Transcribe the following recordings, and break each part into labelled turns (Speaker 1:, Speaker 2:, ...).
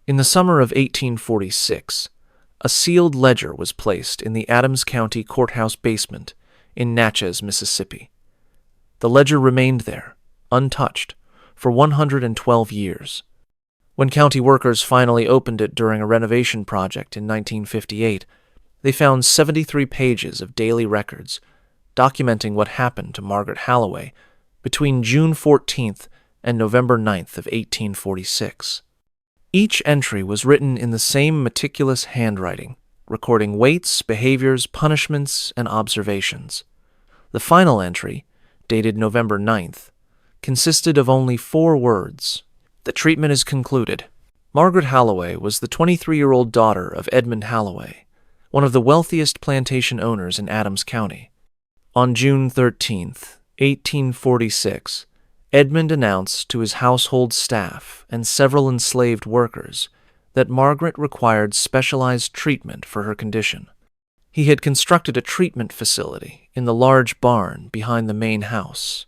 Speaker 1: In the summer of 1846, a sealed ledger was placed in the Adams County Courthouse basement in Natchez, Mississippi. The ledger remained there, untouched, for 112 years. When county workers finally opened it during a renovation project in 1958, they found 73 pages of daily records documenting what happened to Margaret Halloway between June 14th and November 9th of 1846. Each entry was written in the same meticulous handwriting, recording weights, behaviors, punishments, and observations. The final entry, dated November 9th, consisted of only 4 words. The treatment is concluded. Margaret Halloway was the 23-year-old daughter of Edmund Halloway, one of the wealthiest plantation owners in Adams County. On June 13th, 1846, Edmund announced to his household staff and several enslaved workers that Margaret required specialized treatment for her condition. He had constructed a treatment facility in the large barn behind the main house.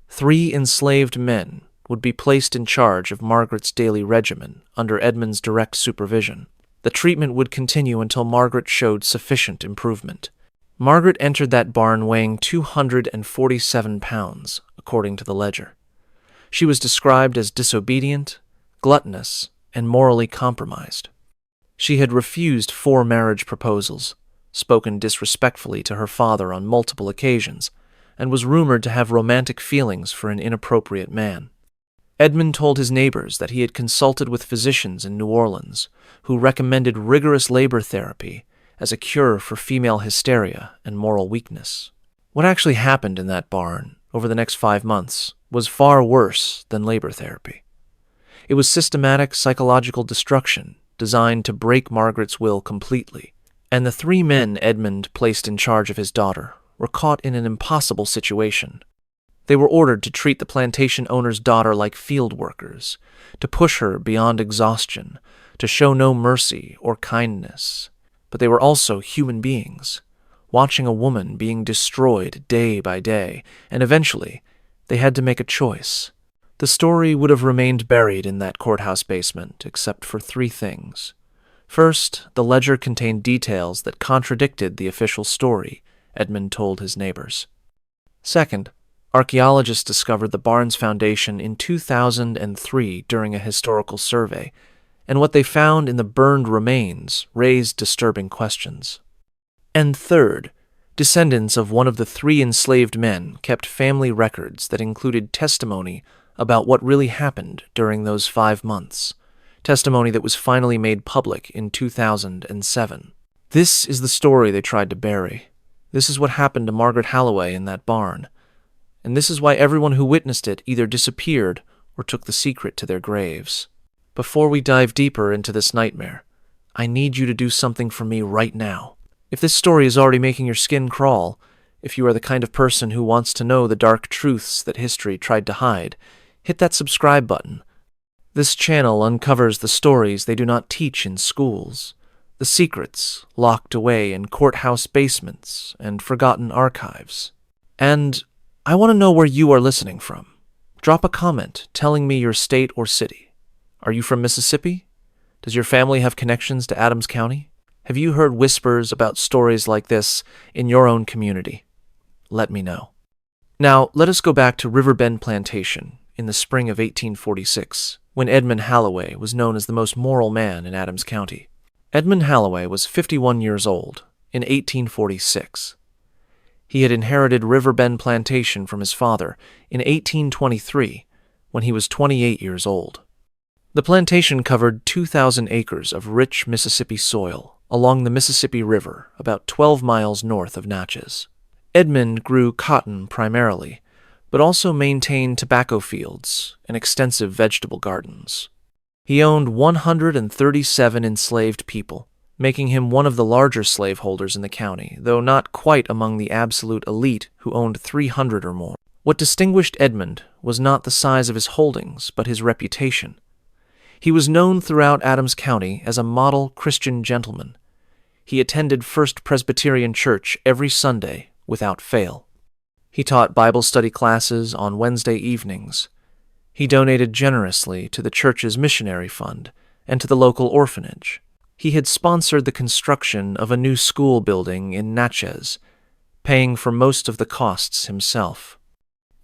Speaker 1: 3 enslaved men would be placed in charge of Margaret's daily regimen under Edmund's direct supervision. The treatment would continue until Margaret showed sufficient improvement. Margaret entered that barn weighing 247 pounds, according to the ledger. She was described as disobedient, gluttonous, and morally compromised. She had refused 4 marriage proposals, spoken disrespectfully to her father on multiple occasions, and was rumored to have romantic feelings for an inappropriate man. Edmund told his neighbors that he had consulted with physicians in New Orleans who recommended rigorous labor therapy as a cure for female hysteria and moral weakness. What actually happened in that barn over the next 5 months was far worse than labor therapy. It was systematic psychological destruction designed to break Margaret's will completely, and the 3 men Edmund placed in charge of his daughter were caught in an impossible situation. They were ordered to treat the plantation owner's daughter like field workers, to push her beyond exhaustion, to show no mercy or kindness. But they were also human beings, watching a woman being destroyed day by day, and eventually they had to make a choice. The story would have remained buried in that courthouse basement except for 3 things. First, the ledger contained details that contradicted the official story Edmund told his neighbors. Second, archaeologists discovered the barn's foundation in 2003 during a historical survey, and what they found in the burned remains raised disturbing questions. And third, descendants of one of the 3 enslaved men kept family records that included testimony about what really happened during those 5 months, testimony that was finally made public in 2007. This is the story they tried to bury. This is what happened to Margaret Halloway in that barn. And this is why everyone who witnessed it either disappeared or took the secret to their graves. Before we dive deeper into this nightmare, I need you to do something for me right now. If this story is already making your skin crawl, if you are the kind of person who wants to know the dark truths that history tried to hide, hit that subscribe button. This channel uncovers the stories they do not teach in schools, the secrets locked away in courthouse basements and forgotten archives. And I want to know where you are listening from. Drop a comment telling me your state or city. Are you from Mississippi? Does your family have connections to Adams County? Have you heard whispers about stories like this in your own community? Let me know. Now, let us go back to Riverbend Plantation in the spring of 1846, when Edmund Halloway was known as the most moral man in Adams County. Edmund Halloway was 51 years old in 1846. He had inherited Riverbend Plantation from his father in 1823, when he was 28 years old. The plantation covered 2,000 acres of rich Mississippi soil along the Mississippi River, about 12 miles north of Natchez. Edmund grew cotton primarily, but also maintained tobacco fields and extensive vegetable gardens. He owned 137 enslaved people, making him one of the larger slaveholders in the county, though not quite among the absolute elite who owned 300 or more. What distinguished Edmund was not the size of his holdings, but his reputation. He was known throughout Adams County as a model Christian gentleman. He attended First Presbyterian Church every Sunday without fail. He taught Bible study classes on Wednesday evenings. He donated generously to the church's missionary fund and to the local orphanage. He had sponsored the construction of a new school building in Natchez, paying for most of the costs himself.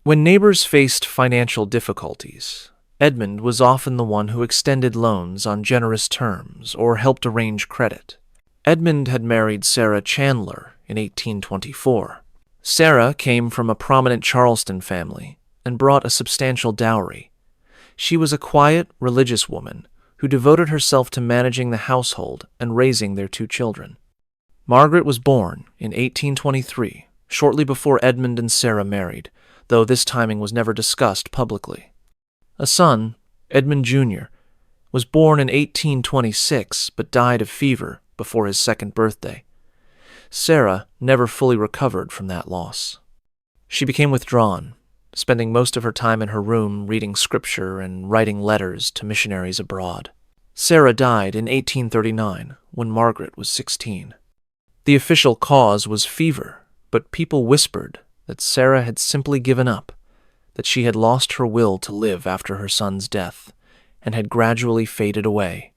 Speaker 1: When neighbors faced financial difficulties, Edmund was often the one who extended loans on generous terms or helped arrange credit. Edmund had married Sarah Chandler in 1824. Sarah came from a prominent Charleston family and brought a substantial dowry. She was a quiet, religious woman who devoted herself to managing the household and raising their 2 children. Margaret was born in 1823, shortly before Edmund and Sarah married, though this timing was never discussed publicly. A son, Edmund Jr., was born in 1826 but died of fever before his 2nd birthday. Sarah never fully recovered from that loss. She became withdrawn, spending most of her time in her room reading scripture and writing letters to missionaries abroad. Sarah died in 1839 when Margaret was 16. The official cause was fever, but people whispered that Sarah had simply given up, that she had lost her will to live after her son's death, and had gradually faded away.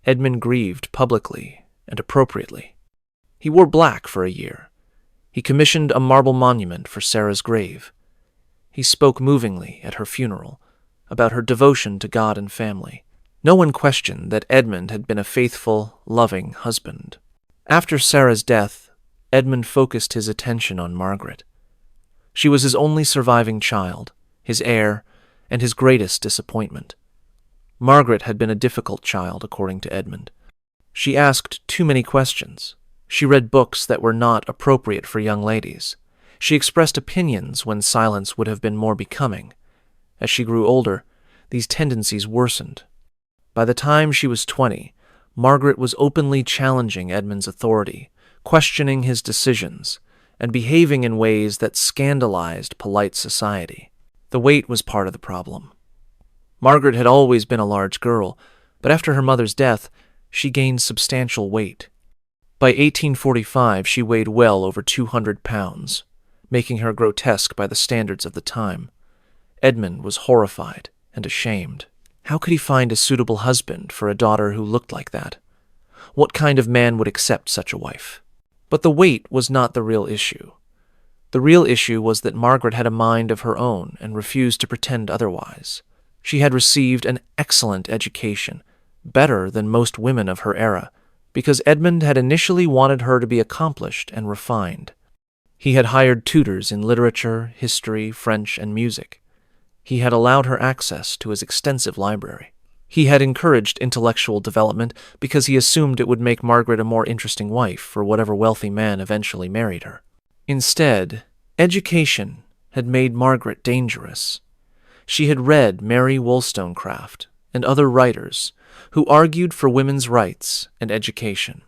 Speaker 1: Edmund grieved publicly and appropriately. He wore black for a year. He commissioned a marble monument for Sarah's grave. He spoke movingly at her funeral about her devotion to God and family. No one questioned that Edmund had been a faithful, loving husband. After Sarah's death, Edmund focused his attention on Margaret. She was his only surviving child, his heir, and his greatest disappointment. Margaret had been a difficult child, according to Edmund. She asked too many questions. She read books that were not appropriate for young ladies. She expressed opinions when silence would have been more becoming. As she grew older, these tendencies worsened. By the time she was 20, Margaret was openly challenging Edmund's authority, questioning his decisions, and behaving in ways that scandalized polite society. The weight was part of the problem. Margaret had always been a large girl, but after her mother's death, she gained substantial weight. By 1845, she weighed well over 200 pounds, making her grotesque by the standards of the time. Edmund was horrified and ashamed. How could he find a suitable husband for a daughter who looked like that? What kind of man would accept such a wife? But the weight was not the real issue. The real issue was that Margaret had a mind of her own and refused to pretend otherwise. She had received an excellent education, better than most women of her era, because Edmund had initially wanted her to be accomplished and refined. He had hired tutors in literature, history, French, and music. He had allowed her access to his extensive library. He had encouraged intellectual development because he assumed it would make Margaret a more interesting wife for whatever wealthy man eventually married her. Instead, education had made Margaret dangerous. She had read Mary Wollstonecraft and other writers who argued for women's rights and education.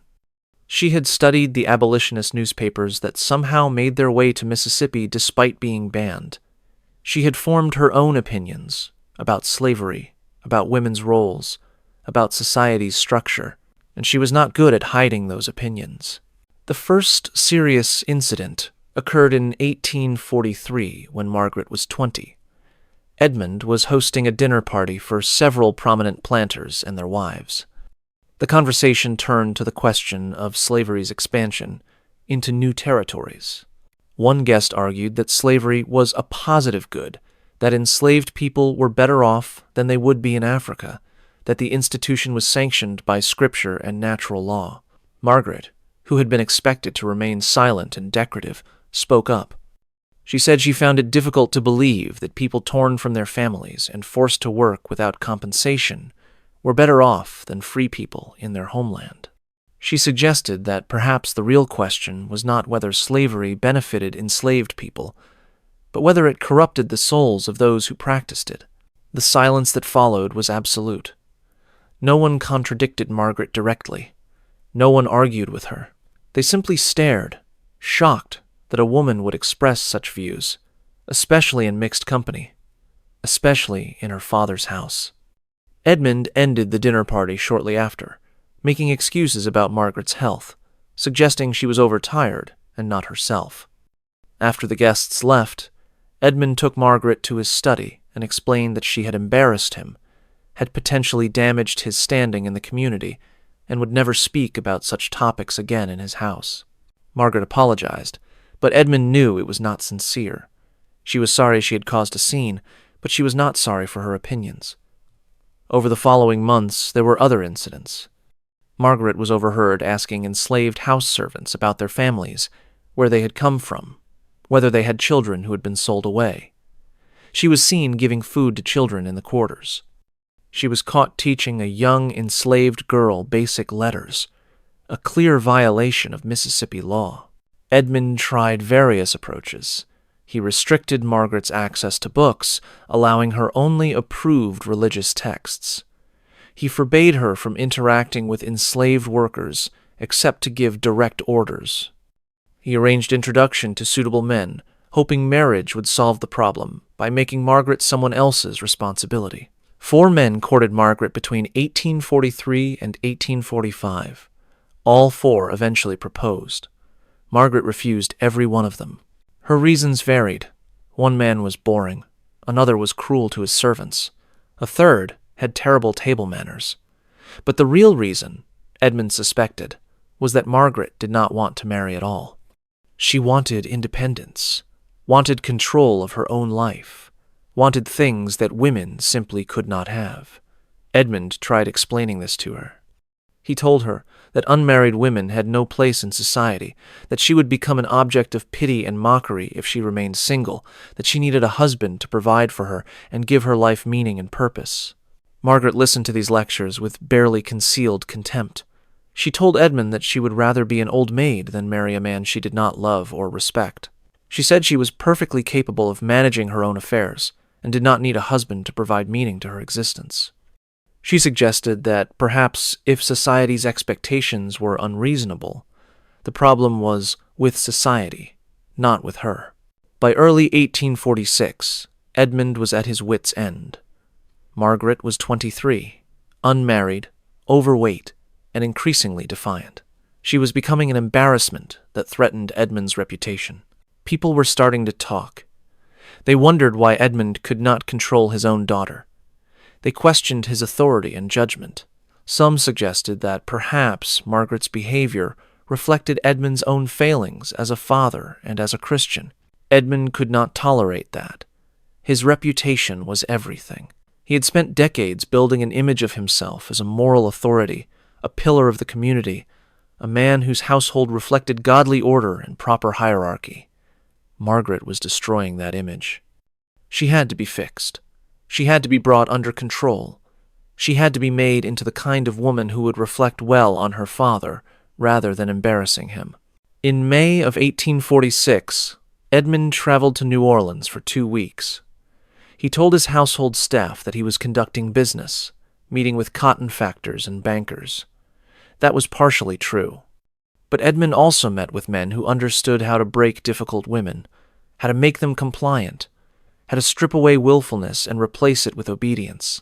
Speaker 1: She had studied the abolitionist newspapers that somehow made their way to Mississippi despite being banned. She had formed her own opinions about slavery, about women's roles, about society's structure, and she was not good at hiding those opinions. The first serious incident occurred in 1843 when Margaret was 20. Edmund was hosting a dinner party for several prominent planters and their wives. The conversation turned to the question of slavery's expansion into new territories. One guest argued that slavery was a positive good, that enslaved people were better off than they would be in Africa, that the institution was sanctioned by scripture and natural law. Margaret, who had been expected to remain silent and decorative, spoke up. She said she found it difficult to believe that people torn from their families and forced to work without compensation were better off than free people in their homeland. She suggested that perhaps the real question was not whether slavery benefited enslaved people, but whether it corrupted the souls of those who practiced it. The silence that followed was absolute. No one contradicted Margaret directly. No one argued with her. They simply stared, shocked that a woman would express such views, especially in mixed company, especially in her father's house. Edmund ended the dinner party shortly after, making excuses about Margaret's health, suggesting she was overtired and not herself. After the guests left, Edmund took Margaret to his study and explained that she had embarrassed him, had potentially damaged his standing in the community and would never speak about such topics again in his house. Margaret apologized, but Edmund knew it was not sincere. She was sorry she had caused a scene, but she was not sorry for her opinions. Over the following months, there were other incidents. Margaret was overheard asking enslaved house servants about their families, where they had come from, whether they had children who had been sold away. She was seen giving food to children in the quarters. She was caught teaching a young enslaved girl basic letters, a clear violation of Mississippi law. Edmund tried various approaches. He restricted Margaret's access to books, allowing her only approved religious texts. He forbade her from interacting with enslaved workers except to give direct orders. He arranged introduction to suitable men, hoping marriage would solve the problem by making Margaret someone else's responsibility. 4 men courted Margaret between 1843 and 1845. All 4 eventually proposed. Margaret refused every one of them. Her reasons varied. One man was boring. Another was cruel to his servants. A third had terrible table manners. But the real reason, Edmund suspected, was that Margaret did not want to marry at all. She wanted independence, wanted control of her own life, wanted things that women simply could not have. Edmund tried explaining this to her. He told her that unmarried women had no place in society, that she would become an object of pity and mockery if she remained single, that she needed a husband to provide for her and give her life meaning and purpose. Margaret listened to these lectures with barely concealed contempt. She told Edmund that she would rather be an old maid than marry a man she did not love or respect. She said she was perfectly capable of managing her own affairs and did not need a husband to provide meaning to her existence. She suggested that perhaps if society's expectations were unreasonable, the problem was with society, not with her. By early 1846, Edmund was at his wits' end. Margaret was 23, unmarried, overweight, and increasingly defiant. She was becoming an embarrassment that threatened Edmund's reputation. People were starting to talk. They wondered why Edmund could not control his own daughter. They questioned his authority and judgment. Some suggested that perhaps Margaret's behavior reflected Edmund's own failings as a father and as a Christian. Edmund could not tolerate that. His reputation was everything. He had spent decades building an image of himself as a moral authority, a pillar of the community, a man whose household reflected godly order and proper hierarchy. Margaret was destroying that image. She had to be fixed. She had to be brought under control. She had to be made into the kind of woman who would reflect well on her father, rather than embarrassing him. In May of 1846, Edmund traveled to New Orleans for 2 weeks. He told his household staff that he was conducting business, meeting with cotton factors and bankers. That was partially true. But Edmund also met with men who understood how to break difficult women, how to make them compliant, how to strip away willfulness and replace it with obedience.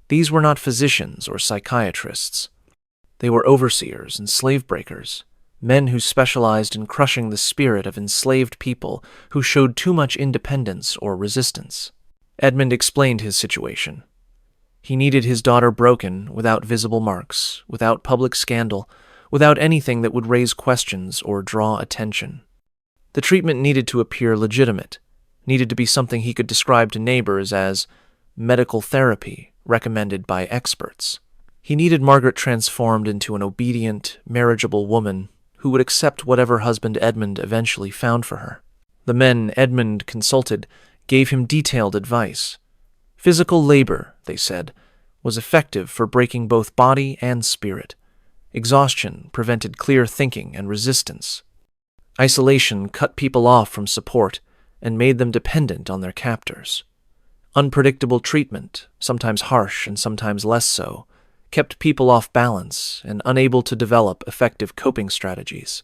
Speaker 1: These were not physicians or psychiatrists. They were overseers and slave breakers, men who specialized in crushing the spirit of enslaved people who showed too much independence or resistance. Edmund explained his situation. He needed his daughter broken without visible marks, without public scandal, without anything that would raise questions or draw attention. The treatment needed to appear legitimate, needed to be something he could describe to neighbors as medical therapy recommended by experts. He needed Margaret transformed into an obedient, marriageable woman who would accept whatever husband Edmund eventually found for her. The men Edmund consulted gave him detailed advice. Physical labor, they said, was effective for breaking both body and spirit. Exhaustion prevented clear thinking and resistance. Isolation cut people off from support and made them dependent on their captors. Unpredictable treatment, sometimes harsh and sometimes less so, kept people off balance and unable to develop effective coping strategies.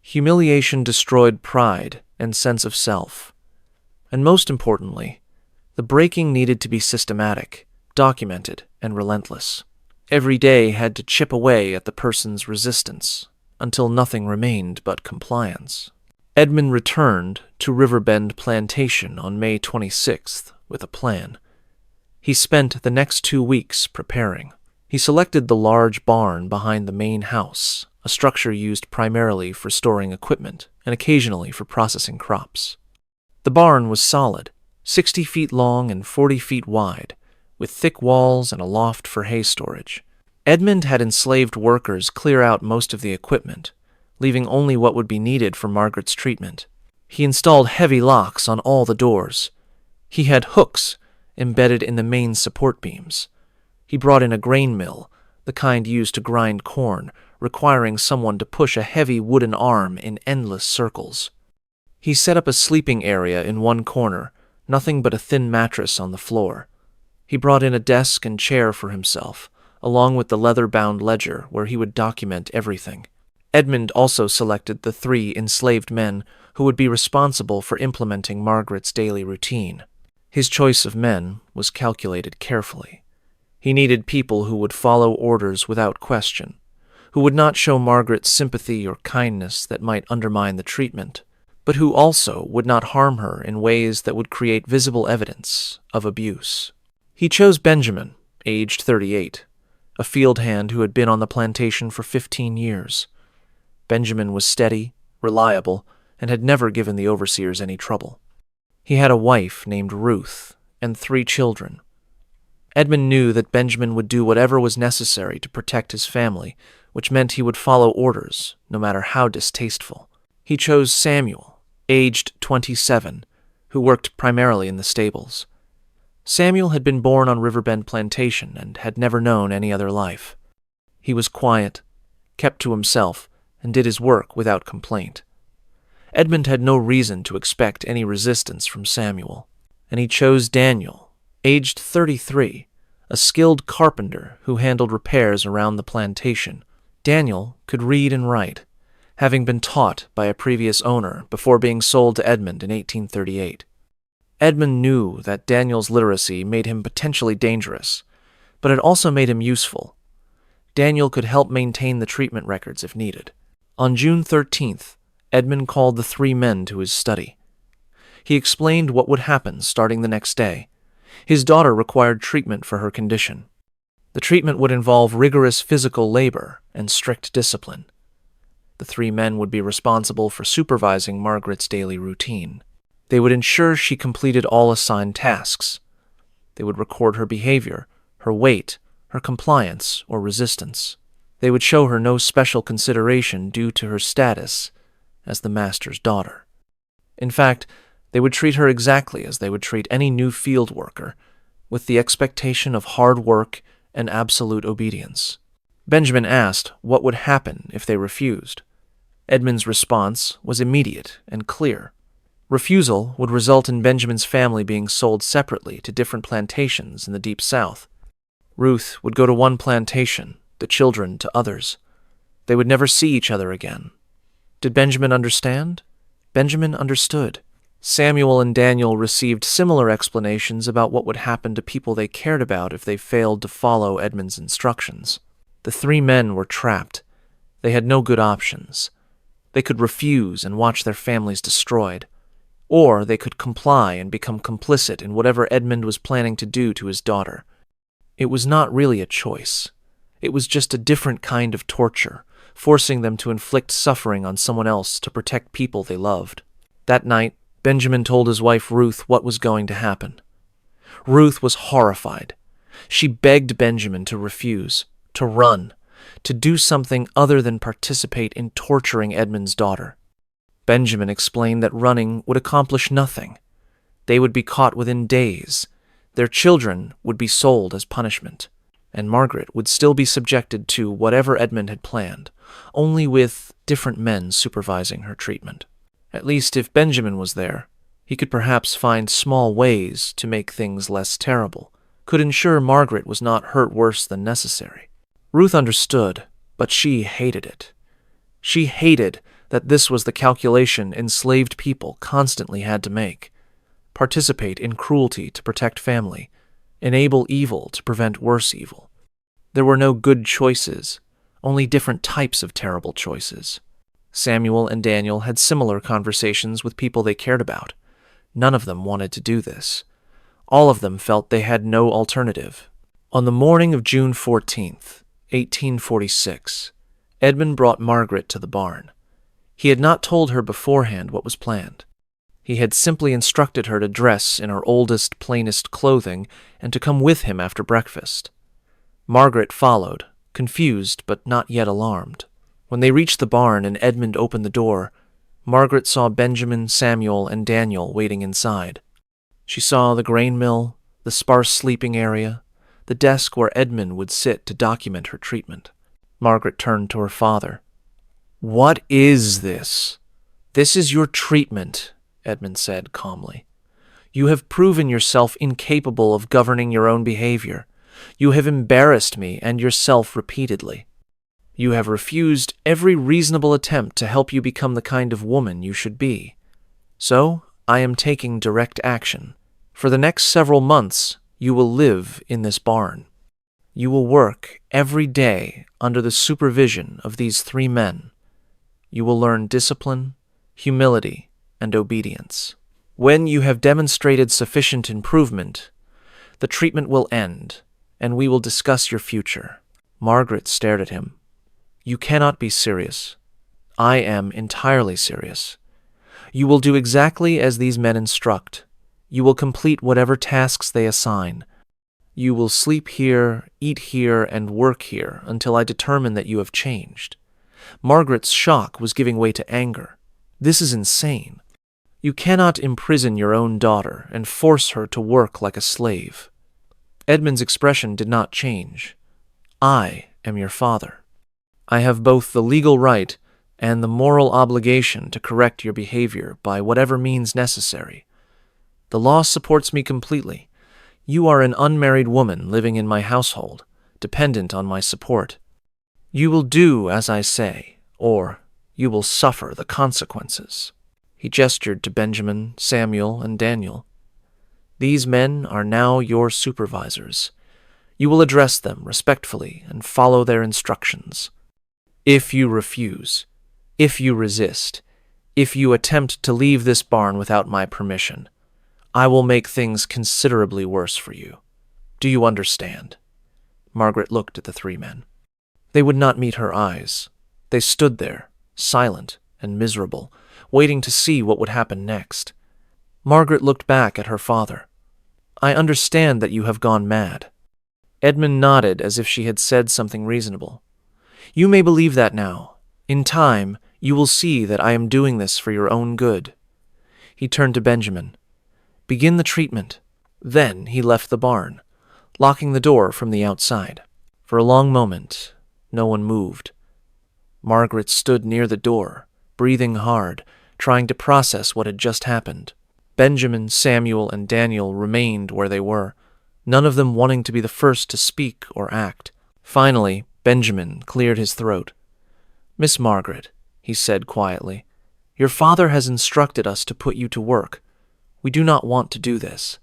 Speaker 1: Humiliation destroyed pride and sense of self. And most importantly, the breaking needed to be systematic, documented, and relentless. Every day had to chip away at the person's resistance until nothing remained but compliance. Edmund returned to Riverbend Plantation on May 26th with a plan. He spent the next 2 weeks preparing. He selected the large barn behind the main house, a structure used primarily for storing equipment and occasionally for processing crops. The barn was solid, 60 feet long and 40 feet wide, with thick walls and a loft for hay storage. Edmund had enslaved workers clear out most of the equipment, leaving only what would be needed for Margaret's treatment. He installed heavy locks on all the doors. He had hooks embedded in the main support beams. He brought in a grain mill, the kind used to grind corn, requiring someone to push a heavy wooden arm in endless circles. He set up a sleeping area in one corner, nothing but a thin mattress on the floor. He brought in a desk and chair for himself, along with the leather-bound ledger where he would document everything. Edmund also selected the 3 enslaved men who would be responsible for implementing Margaret's daily routine. His choice of men was calculated carefully. He needed people who would follow orders without question, who would not show Margaret sympathy or kindness that might undermine the treatment, but who also would not harm her in ways that would create visible evidence of abuse. He chose Benjamin, aged 38, a field hand who had been on the plantation for 15 years. Benjamin was steady, reliable, and had never given the overseers any trouble. He had a wife named Ruth and 3 children. Edmund knew that Benjamin would do whatever was necessary to protect his family, which meant he would follow orders, no matter how distasteful. He chose Samuel, aged 27, who worked primarily in the stables. Samuel had been born on Riverbend Plantation and had never known any other life. He was quiet, kept to himself, and did his work without complaint. Edmund had no reason to expect any resistance from Samuel, and he chose Daniel, aged 33, a skilled carpenter who handled repairs around the plantation. Daniel could read and write, having been taught by a previous owner before being sold to Edmund in 1838. Edmund knew that Daniel's literacy made him potentially dangerous, but it also made him useful. Daniel could help maintain the treatment records if needed. On June 13th, Edmund called the 3 men to his study. He explained what would happen starting the next day. His daughter required treatment for her condition. The treatment would involve rigorous physical labor and strict discipline. The 3 men would be responsible for supervising Margaret's daily routine. They would ensure she completed all assigned tasks. They would record her behavior, her weight, her compliance, or resistance. They would show her no special consideration due to her status as the master's daughter. In fact, they would treat her exactly as they would treat any new field worker, with the expectation of hard work and absolute obedience. Benjamin asked what would happen if they refused. Edmund's response was immediate and clear. Refusal would result in Benjamin's family being sold separately to different plantations in the Deep South. Ruth would go to one plantation, the children to others. They would never see each other again. Did Benjamin understand? Benjamin understood. Samuel and Daniel received similar explanations about what would happen to people they cared about if they failed to follow Edmund's instructions. The 3 men were trapped. They had no good options. They could refuse and watch their families destroyed, or they could comply and become complicit in whatever Edmund was planning to do to his daughter. It was not really a choice. It was just a different kind of torture, forcing them to inflict suffering on someone else to protect people they loved. That night, Benjamin told his wife Ruth what was going to happen. Ruth was horrified. She begged Benjamin to refuse, to run, to do something other than participate in torturing Edmund's daughter. Benjamin explained that running would accomplish nothing. They would be caught within days. Their children would be sold as punishment, and Margaret would still be subjected to whatever Edmund had planned, only with different men supervising her treatment. At least if Benjamin was there, he could perhaps find small ways to make things less terrible, could ensure Margaret was not hurt worse than necessary. Ruth understood, but she hated it. She hated that this was the calculation enslaved people constantly had to make. Participate in cruelty to protect family, enable evil to prevent worse evil. There were no good choices, only different types of terrible choices. Samuel and Daniel had similar conversations with people they cared about. None of them wanted to do this. All of them felt they had no alternative. On the morning of June 14th, 1846, Edmund brought Margaret to the barn. He had not told her beforehand what was planned. He had simply instructed her to dress in her oldest, plainest clothing and to come with him after breakfast. Margaret followed, confused but not yet alarmed. When they reached the barn and Edmund opened the door, Margaret saw Benjamin, Samuel, and Daniel waiting inside. She saw the grain mill, the sparse sleeping area, the desk where Edmund would sit to document her treatment. Margaret turned to her father. "What is this?" "This is your treatment," Edmund said calmly. "You have proven yourself incapable of governing your own behavior. You have embarrassed me and yourself repeatedly. You have refused every reasonable attempt to help you become the kind of woman you should be. So, I am taking direct action. For the next several months, you will live in this barn. You will work every day under the supervision of these 3 men. You will learn discipline, humility, and obedience. When you have demonstrated sufficient improvement, the treatment will end, and we will discuss your future." Margaret stared at him. "You cannot be serious." "I am entirely serious. You will do exactly as these men instruct. You will complete whatever tasks they assign. You will sleep here, eat here, and work here until I determine that you have changed." Margaret's shock was giving way to anger. "This is insane. You cannot imprison your own daughter and force her to work like a slave." Edmund's expression did not change. "I am your father. I have both the legal right and the moral obligation to correct your behavior by whatever means necessary. The law supports me completely. You are an unmarried woman living in my household, dependent on my support. You will do as I say, or you will suffer the consequences." He gestured to Benjamin, Samuel, and Daniel. "These men are now your supervisors. You will address them respectfully and follow their instructions. If you refuse, if you resist, if you attempt to leave this barn without my permission, I will make things considerably worse for you. Do you understand?" Margaret looked at the 3 men. They would not meet her eyes. They stood there, silent and miserable, waiting to see what would happen next. Margaret looked back at her father. "I understand that you have gone mad." Edmund nodded as if she had said something reasonable. "You may believe that now. In time, you will see that I am doing this for your own good." He turned to Benjamin. "Begin the treatment." Then he left the barn, locking the door from the outside. For a long moment, no one moved. Margaret stood near the door, breathing hard, trying to process what had just happened. Benjamin, Samuel, and Daniel remained where they were, none of them wanting to be the first to speak or act. Finally, Benjamin cleared his throat. "Miss Margaret," he said quietly, "your father has instructed us to put you to work. We do not want to do this.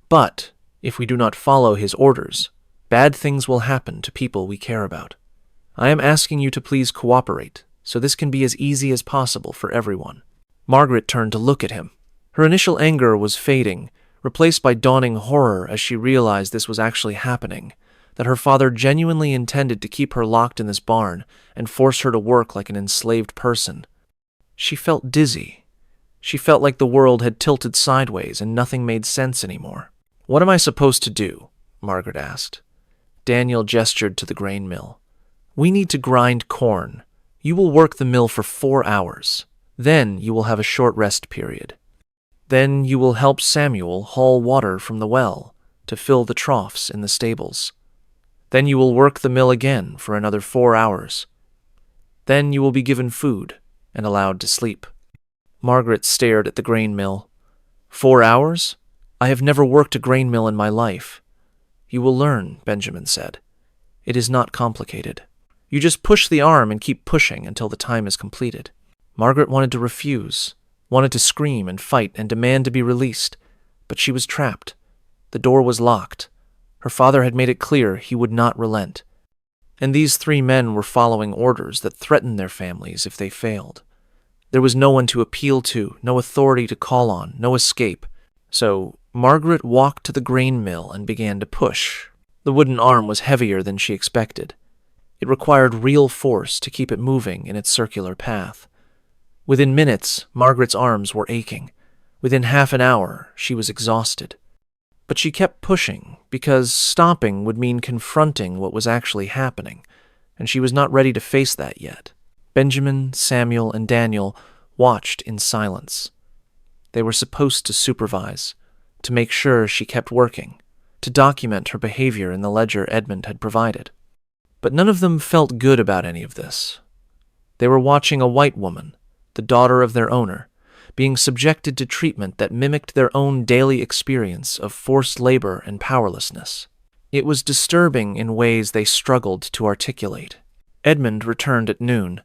Speaker 1: But, if we do not follow his orders, bad things will happen to people we care about. I am asking you to please cooperate, so this can be as easy as possible for everyone." Margaret turned to look at him. Her initial anger was fading, replaced by dawning horror as she realized this was actually happening, that her father genuinely intended to keep her locked in this barn and force her to work like an enslaved person. She felt dizzy. She felt like the world had tilted sideways and nothing made sense anymore. "What am I supposed to do?" Margaret asked. Daniel gestured to the grain mill. "We need to grind corn. You will work the mill for 4 hours. Then you will have a short rest period. Then you will help Samuel haul water from the well to fill the troughs in the stables. Then you will work the mill again for another 4 hours. Then you will be given food and allowed to sleep." Margaret stared at the grain mill. 4 hours? I have never worked a grain mill in my life." "You will learn," Benjamin said. "It is not complicated. You just push the arm and keep pushing until the time is completed." Margaret wanted to refuse, wanted to scream and fight and demand to be released, but she was trapped. The door was locked. Her father had made it clear he would not relent. And these 3 men were following orders that threatened their families if they failed. There was no one to appeal to, no authority to call on, no escape. So Margaret walked to the grain mill and began to push. The wooden arm was heavier than she expected. It required real force to keep it moving in its circular path. Within minutes, Margaret's arms were aching. Within half an hour, she was exhausted. But she kept pushing, because stopping would mean confronting what was actually happening, and she was not ready to face that yet. Benjamin, Samuel, and Daniel watched in silence. They were supposed to supervise, to make sure she kept working, to document her behavior in the ledger Edmund had provided. But none of them felt good about any of this. They were watching a white woman, the daughter of their owner, being subjected to treatment that mimicked their own daily experience of forced labor and powerlessness. It was disturbing in ways they struggled to articulate. Edmund returned at noon.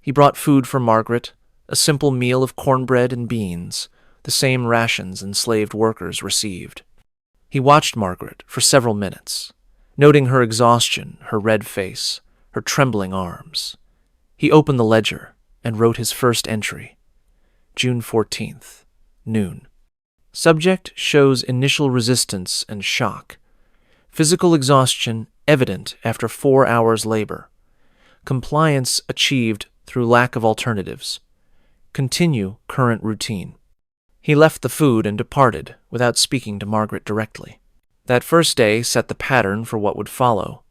Speaker 1: He brought food for Margaret, a simple meal of cornbread and beans, the same rations enslaved workers received. He watched Margaret for several minutes, noting her exhaustion, her red face, her trembling arms. He opened the ledger and wrote his first entry. June 14th, noon. Subject shows initial resistance and shock. Physical exhaustion evident after 4 hours labor. Compliance achieved through lack of alternatives. Continue current routine. He left the food and departed without speaking to Margaret directly. That first day set the pattern for what would follow.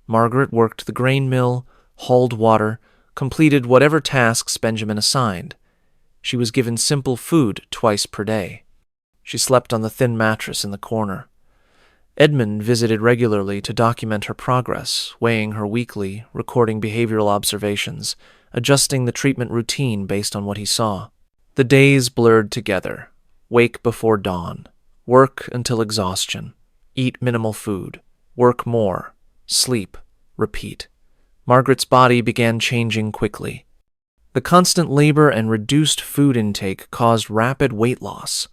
Speaker 1: Margaret worked the grain mill, hauled water, completed whatever tasks Benjamin assigned. She was given simple food twice per day. She slept on the thin mattress in the corner. Edmund visited regularly to document her progress, weighing her weekly, recording behavioral observations, adjusting the treatment routine based on what he saw. The days blurred together. Wake before dawn. Work until exhaustion. Eat minimal food. Work more. Sleep. Repeat. Margaret's body began changing quickly. The constant labor and reduced food intake caused rapid weight loss.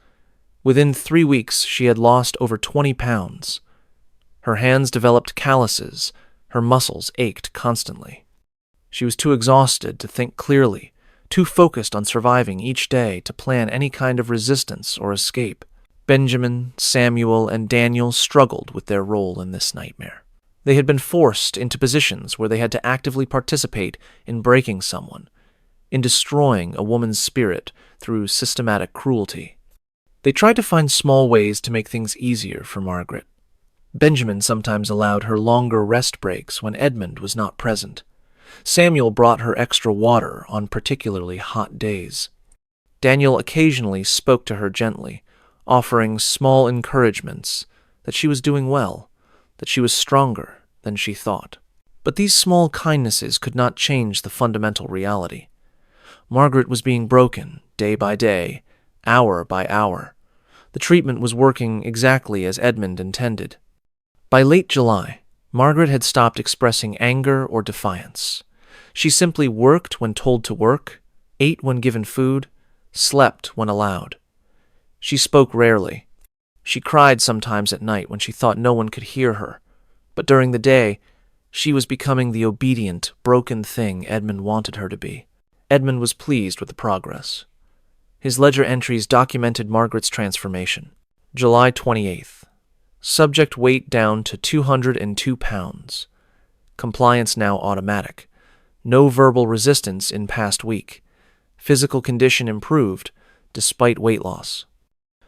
Speaker 1: Within 3 weeks, she had lost over 20 pounds. Her hands developed calluses. Her muscles ached constantly. She was too exhausted to think clearly, too focused on surviving each day to plan any kind of resistance or escape. Benjamin, Samuel, and Daniel struggled with their role in this nightmare. They had been forced into positions where they had to actively participate in breaking someone, in destroying a woman's spirit through systematic cruelty. They tried to find small ways to make things easier for Margaret. Benjamin sometimes allowed her longer rest breaks when Edmund was not present. Samuel brought her extra water on particularly hot days. Daniel occasionally spoke to her gently, offering small encouragements that she was doing well, that she was stronger than she thought. But these small kindnesses could not change the fundamental reality. Margaret was being broken, day by day, hour by hour. The treatment was working exactly as Edmund intended. By late July, Margaret had stopped expressing anger or defiance. She simply worked when told to work, ate when given food, slept when allowed. She spoke rarely. She cried sometimes at night when she thought no one could hear her. But during the day, she was becoming the obedient, broken thing Edmund wanted her to be. Edmund was pleased with the progress. His ledger entries documented Margaret's transformation. July 28th. Subject weight down to 202 pounds. Compliance now automatic. No verbal resistance in past week. Physical condition improved, despite weight loss.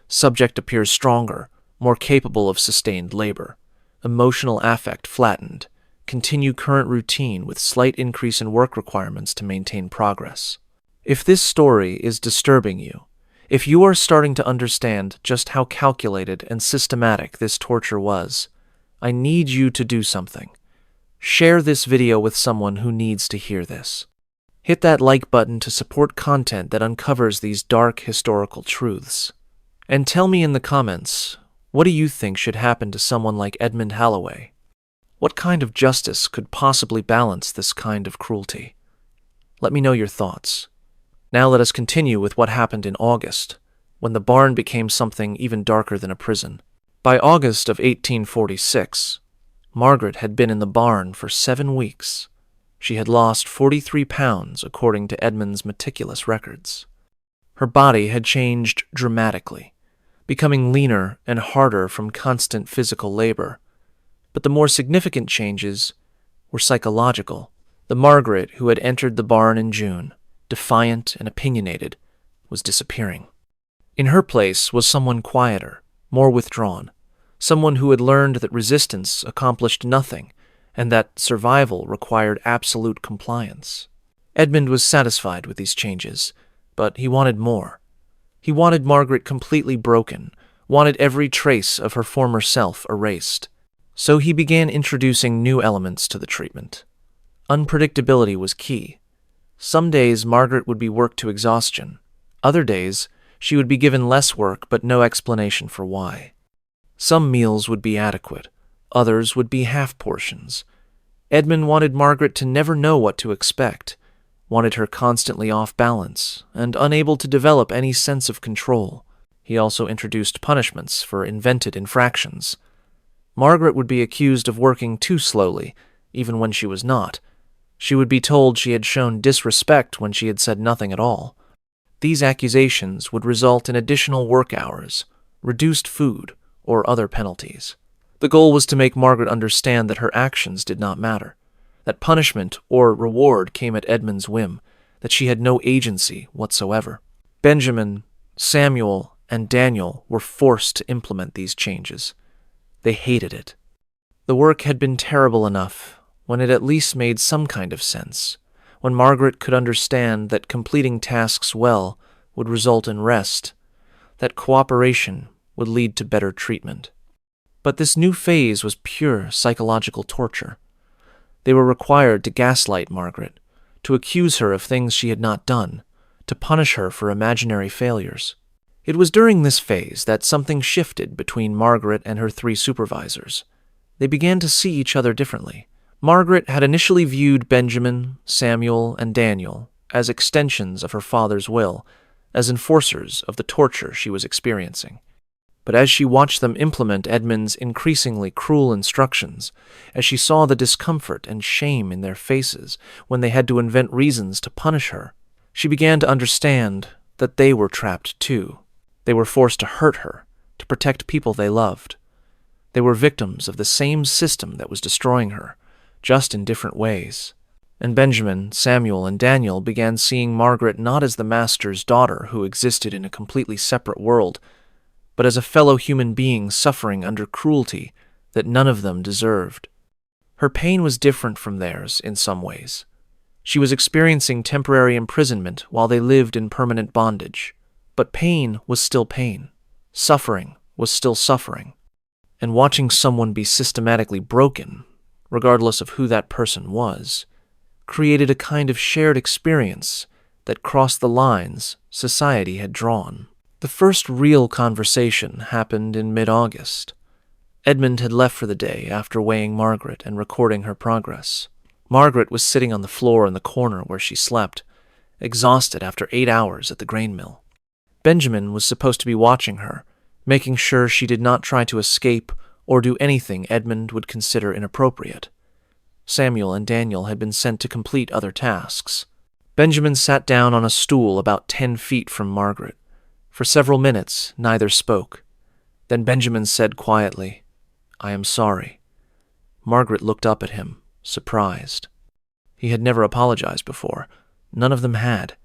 Speaker 1: Subject appears stronger, more capable of sustained labor. Emotional affect flattened. Continue current routine with slight increase in work requirements to maintain progress. If this story is disturbing you, if you are starting to understand just how calculated and systematic this torture was, I need you to do something. Share this video with someone who needs to hear this. Hit that like button to support content that uncovers these dark historical truths. And tell me in the comments, what do you think should happen to someone like Edmund Halloway? What kind of justice could possibly balance this kind of cruelty? Let me know your thoughts. Now let us continue with what happened in August, when the barn became something even darker than a prison. By August of 1846, Margaret had been in the barn for 7 weeks. She had lost 43 pounds according to Edmund's meticulous records. Her body had changed dramatically, becoming leaner and harder from constant physical labor. But the more significant changes were psychological. The Margaret who had entered the barn in June, defiant and opinionated, was disappearing. In her place was someone quieter, more withdrawn, someone who had learned that resistance accomplished nothing and that survival required absolute compliance. Edmund was satisfied with these changes, but he wanted more. He wanted Margaret completely broken, wanted every trace of her former self erased. So he began introducing new elements to the treatment. Unpredictability was key. Some days Margaret would be worked to exhaustion. Other days, she would be given less work but no explanation for why. Some meals would be adequate. Others would be half portions. Edmund wanted Margaret to never know what to expect, wanted her constantly off balance and unable to develop any sense of control. He also introduced punishments for invented infractions. Margaret would be accused of working too slowly, even when she was not. She would be told she had shown disrespect when she had said nothing at all. These accusations would result in additional work hours, reduced food, or other penalties. The goal was to make Margaret understand that her actions did not matter, that punishment or reward came at Edmund's whim, that she had no agency whatsoever. Benjamin, Samuel, and Daniel were forced to implement these changes. They hated it. The work had been terrible enough when it at least made some kind of sense, when Margaret could understand that completing tasks well would result in rest, that cooperation would lead to better treatment. But this new phase was pure psychological torture. They were required to gaslight Margaret, to accuse her of things she had not done, to punish her for imaginary failures. It was during this phase that something shifted between Margaret and her three supervisors. They began to see each other differently. Margaret had initially viewed Benjamin, Samuel, and Daniel as extensions of her father's will, as enforcers of the torture she was experiencing. But as she watched them implement Edmund's increasingly cruel instructions, as she saw the discomfort and shame in their faces when they had to invent reasons to punish her, she began to understand that they were trapped too. They were forced to hurt her, to protect people they loved. They were victims of the same system that was destroying her, just in different ways. And Benjamin, Samuel, and Daniel began seeing Margaret not as the master's daughter who existed in a completely separate world, but as a fellow human being suffering under cruelty that none of them deserved. Her pain was different from theirs in some ways. She was experiencing temporary imprisonment while they lived in permanent bondage. But pain was still pain. Suffering was still suffering. And watching someone be systematically broken, regardless of who that person was, created a kind of shared experience that crossed the lines society had drawn. The first real conversation happened in mid-August. Edmund had left for the day after weighing Margaret and recording her progress. Margaret was sitting on the floor in the corner where she slept, exhausted after 8 hours at the grain mill. Benjamin was supposed to be watching her, making sure she did not try to escape or do anything Edmund would consider inappropriate. Samuel and Daniel had been sent to complete other tasks. Benjamin sat down on a stool about 10 feet from Margaret. For several minutes, neither spoke. Then Benjamin said quietly, "I am sorry." Margaret looked up at him, surprised. He had never apologized before. None of them had.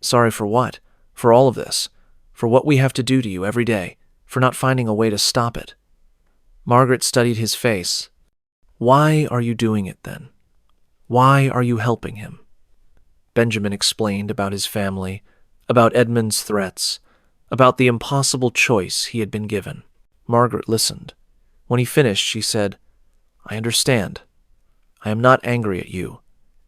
Speaker 1: Sorry for what? For all of this? For what we have to do to you every day? For not finding a way to stop it? Margaret studied his face. Why are you doing it then? Why are you helping him? Benjamin explained about his family, about Edmund's threats, about the impossible choice he had been given. Margaret listened. When he finished, she said, "I understand. I am not angry at you.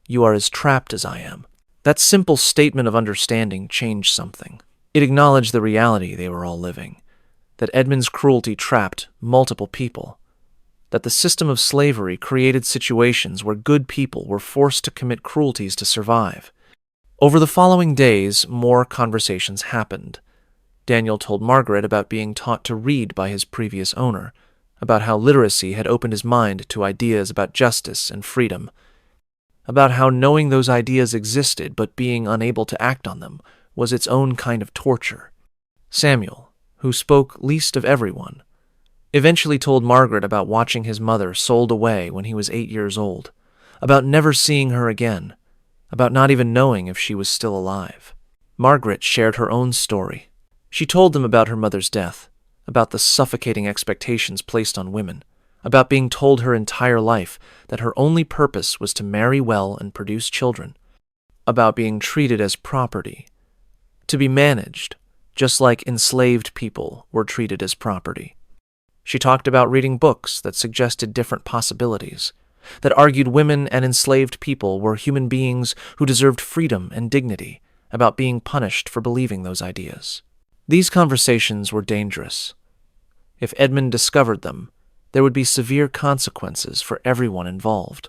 Speaker 1: You are as trapped as I am." That simple statement of understanding changed something. It acknowledged the reality they were all living, that Edmund's cruelty trapped multiple people, that the system of slavery created situations where good people were forced to commit cruelties to survive. Over the following days, more conversations happened. Daniel told Margaret about being taught to read by his previous owner, about how literacy had opened his mind to ideas about justice and freedom, about how knowing those ideas existed but being unable to act on them was its own kind of torture. Samuel, who spoke least of everyone, eventually told Margaret about watching his mother sold away when he was 8 years old, about never seeing her again, about not even knowing if she was still alive. Margaret shared her own story. She told them about her mother's death, about the suffocating expectations placed on women, about being told her entire life that her only purpose was to marry well and produce children, about being treated as property, to be managed, just like enslaved people were treated as property. She talked about reading books that suggested different possibilities, that argued women and enslaved people were human beings who deserved freedom and dignity, about being punished for believing those ideas. These conversations were dangerous. If Edmund discovered them, there would be severe consequences for everyone involved.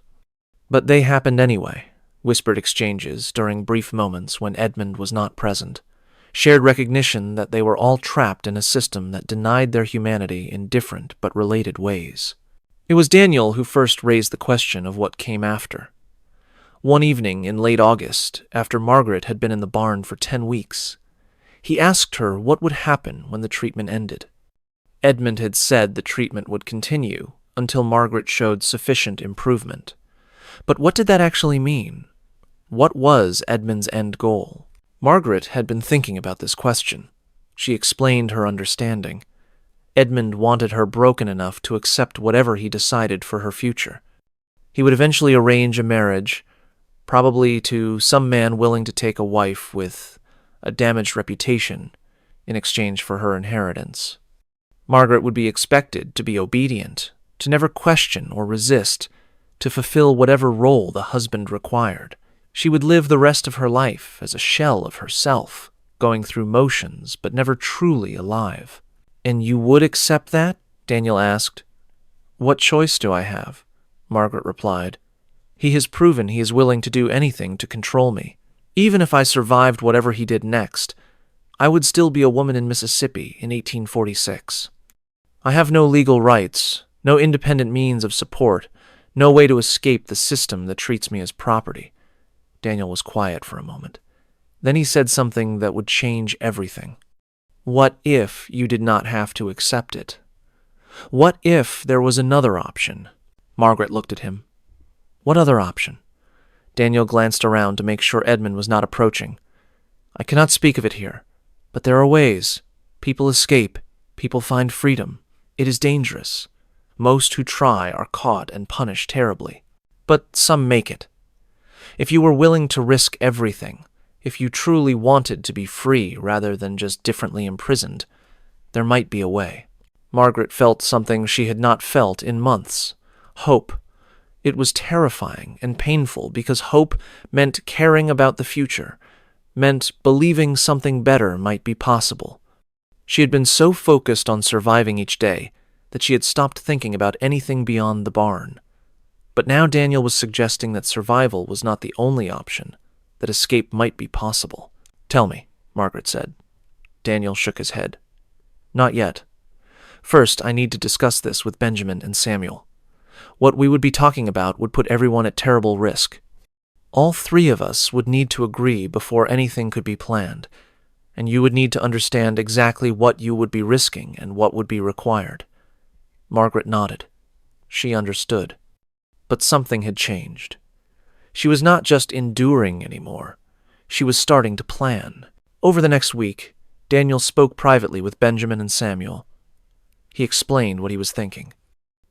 Speaker 1: But they happened anyway, whispered exchanges during brief moments when Edmund was not present, shared recognition that they were all trapped in a system that denied their humanity in different but related ways. It was Daniel who first raised the question of what came after. One evening in late August, after Margaret had been in the barn for 10 weeks, he asked her what would happen when the treatment ended. Edmund had said the treatment would continue until Margaret showed sufficient improvement. But what did that actually mean? What was Edmund's end goal? Margaret had been thinking about this question. She explained her understanding. Edmund wanted her broken enough to accept whatever he decided for her future. He would eventually arrange a marriage, probably to some man willing to take a wife with a damaged reputation in exchange for her inheritance. Margaret would be expected to be obedient, to never question or resist, to fulfill whatever role the husband required. She would live the rest of her life as a shell of herself, going through motions but never truly alive. "And you would accept that?" Daniel asked. "What choice do I have?" Margaret replied. "He has proven he is willing to do anything to control me. Even if I survived whatever he did next, I would still be a woman in Mississippi in 1846. I have no legal rights, no independent means of support, no way to escape the system that treats me as property." Daniel was quiet for a moment. Then he said something that would change everything. "What if you did not have to accept it? What if there was another option?" Margaret looked at him. "What other option?" Daniel glanced around to make sure Edmund was not approaching. "I cannot speak of it here, but there are ways. People escape. People find freedom. It is dangerous. Most who try are caught and punished terribly. But some make it. If you were willing to risk everything, if you truly wanted to be free rather than just differently imprisoned, there might be a way." Margaret felt something she had not felt in months. Hope. It was terrifying and painful because hope meant caring about the future, meant believing something better might be possible. She had been so focused on surviving each day that she had stopped thinking about anything beyond the barn. But now Daniel was suggesting that survival was not the only option, that escape might be possible. "Tell me," Margaret said. Daniel shook his head. "Not yet. First, I need to discuss this with Benjamin and Samuel. What we would be talking about would put everyone at terrible risk. All three of us would need to agree before anything could be planned, and you would need to understand exactly what you would be risking and what would be required." Margaret nodded. She understood. But something had changed. She was not just enduring anymore. She was starting to plan. Over the next week, Daniel spoke privately with Benjamin and Samuel. He explained what he was thinking.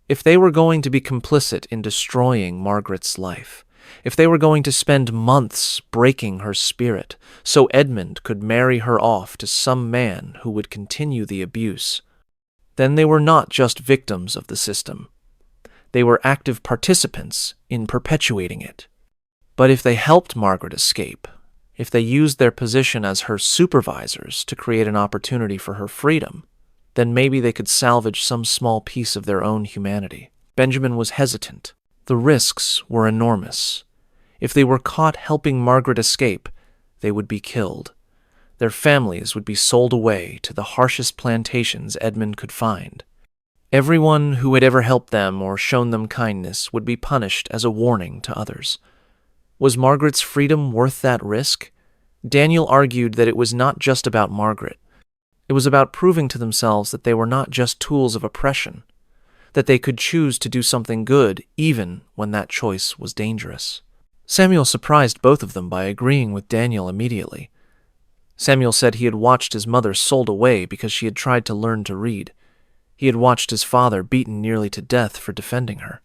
Speaker 1: If they were going to be complicit in destroying Margaret's life, if they were going to spend months breaking her spirit so Edmund could marry her off to some man who would continue the abuse, then they were not just victims of the system. They were active participants in perpetuating it. But if they helped Margaret escape, if they used their position as her supervisors to create an opportunity for her freedom, then maybe they could salvage some small piece of their own humanity. Benjamin was hesitant. The risks were enormous. If they were caught helping Margaret escape, they would be killed. Their families would be sold away to the harshest plantations Edmund could find. Everyone who had ever helped them or shown them kindness would be punished as a warning to others. Was Margaret's freedom worth that risk? Daniel argued that it was not just about Margaret. It was about proving to themselves that they were not just tools of oppression, that they could choose to do something good even when that choice was dangerous. Samuel surprised both of them by agreeing with Daniel immediately. Samuel said he had watched his mother sold away because she had tried to learn to read. He had watched his father beaten nearly to death for defending her.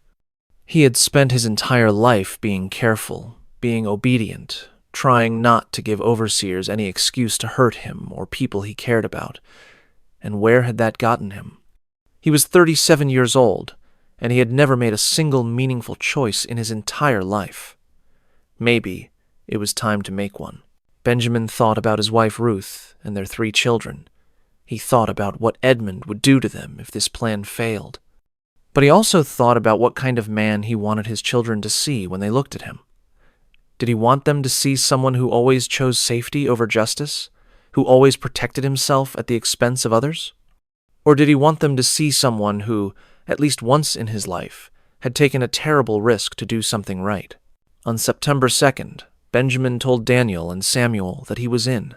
Speaker 1: He had spent his entire life being careful, being obedient, trying not to give overseers any excuse to hurt him or people he cared about. And where had that gotten him? He was 37 years old, and he had never made a single meaningful choice in his entire life. Maybe it was time to make one. Benjamin thought about his wife Ruth and their 3 children. He thought about what Edmund would do to them if this plan failed. But he also thought about what kind of man he wanted his children to see when they looked at him. Did he want them to see someone who always chose safety over justice, who always protected himself at the expense of others? Or did he want them to see someone who, at least once in his life, had taken a terrible risk to do something right? On September 2nd, Benjamin told Daniel and Samuel that he was in.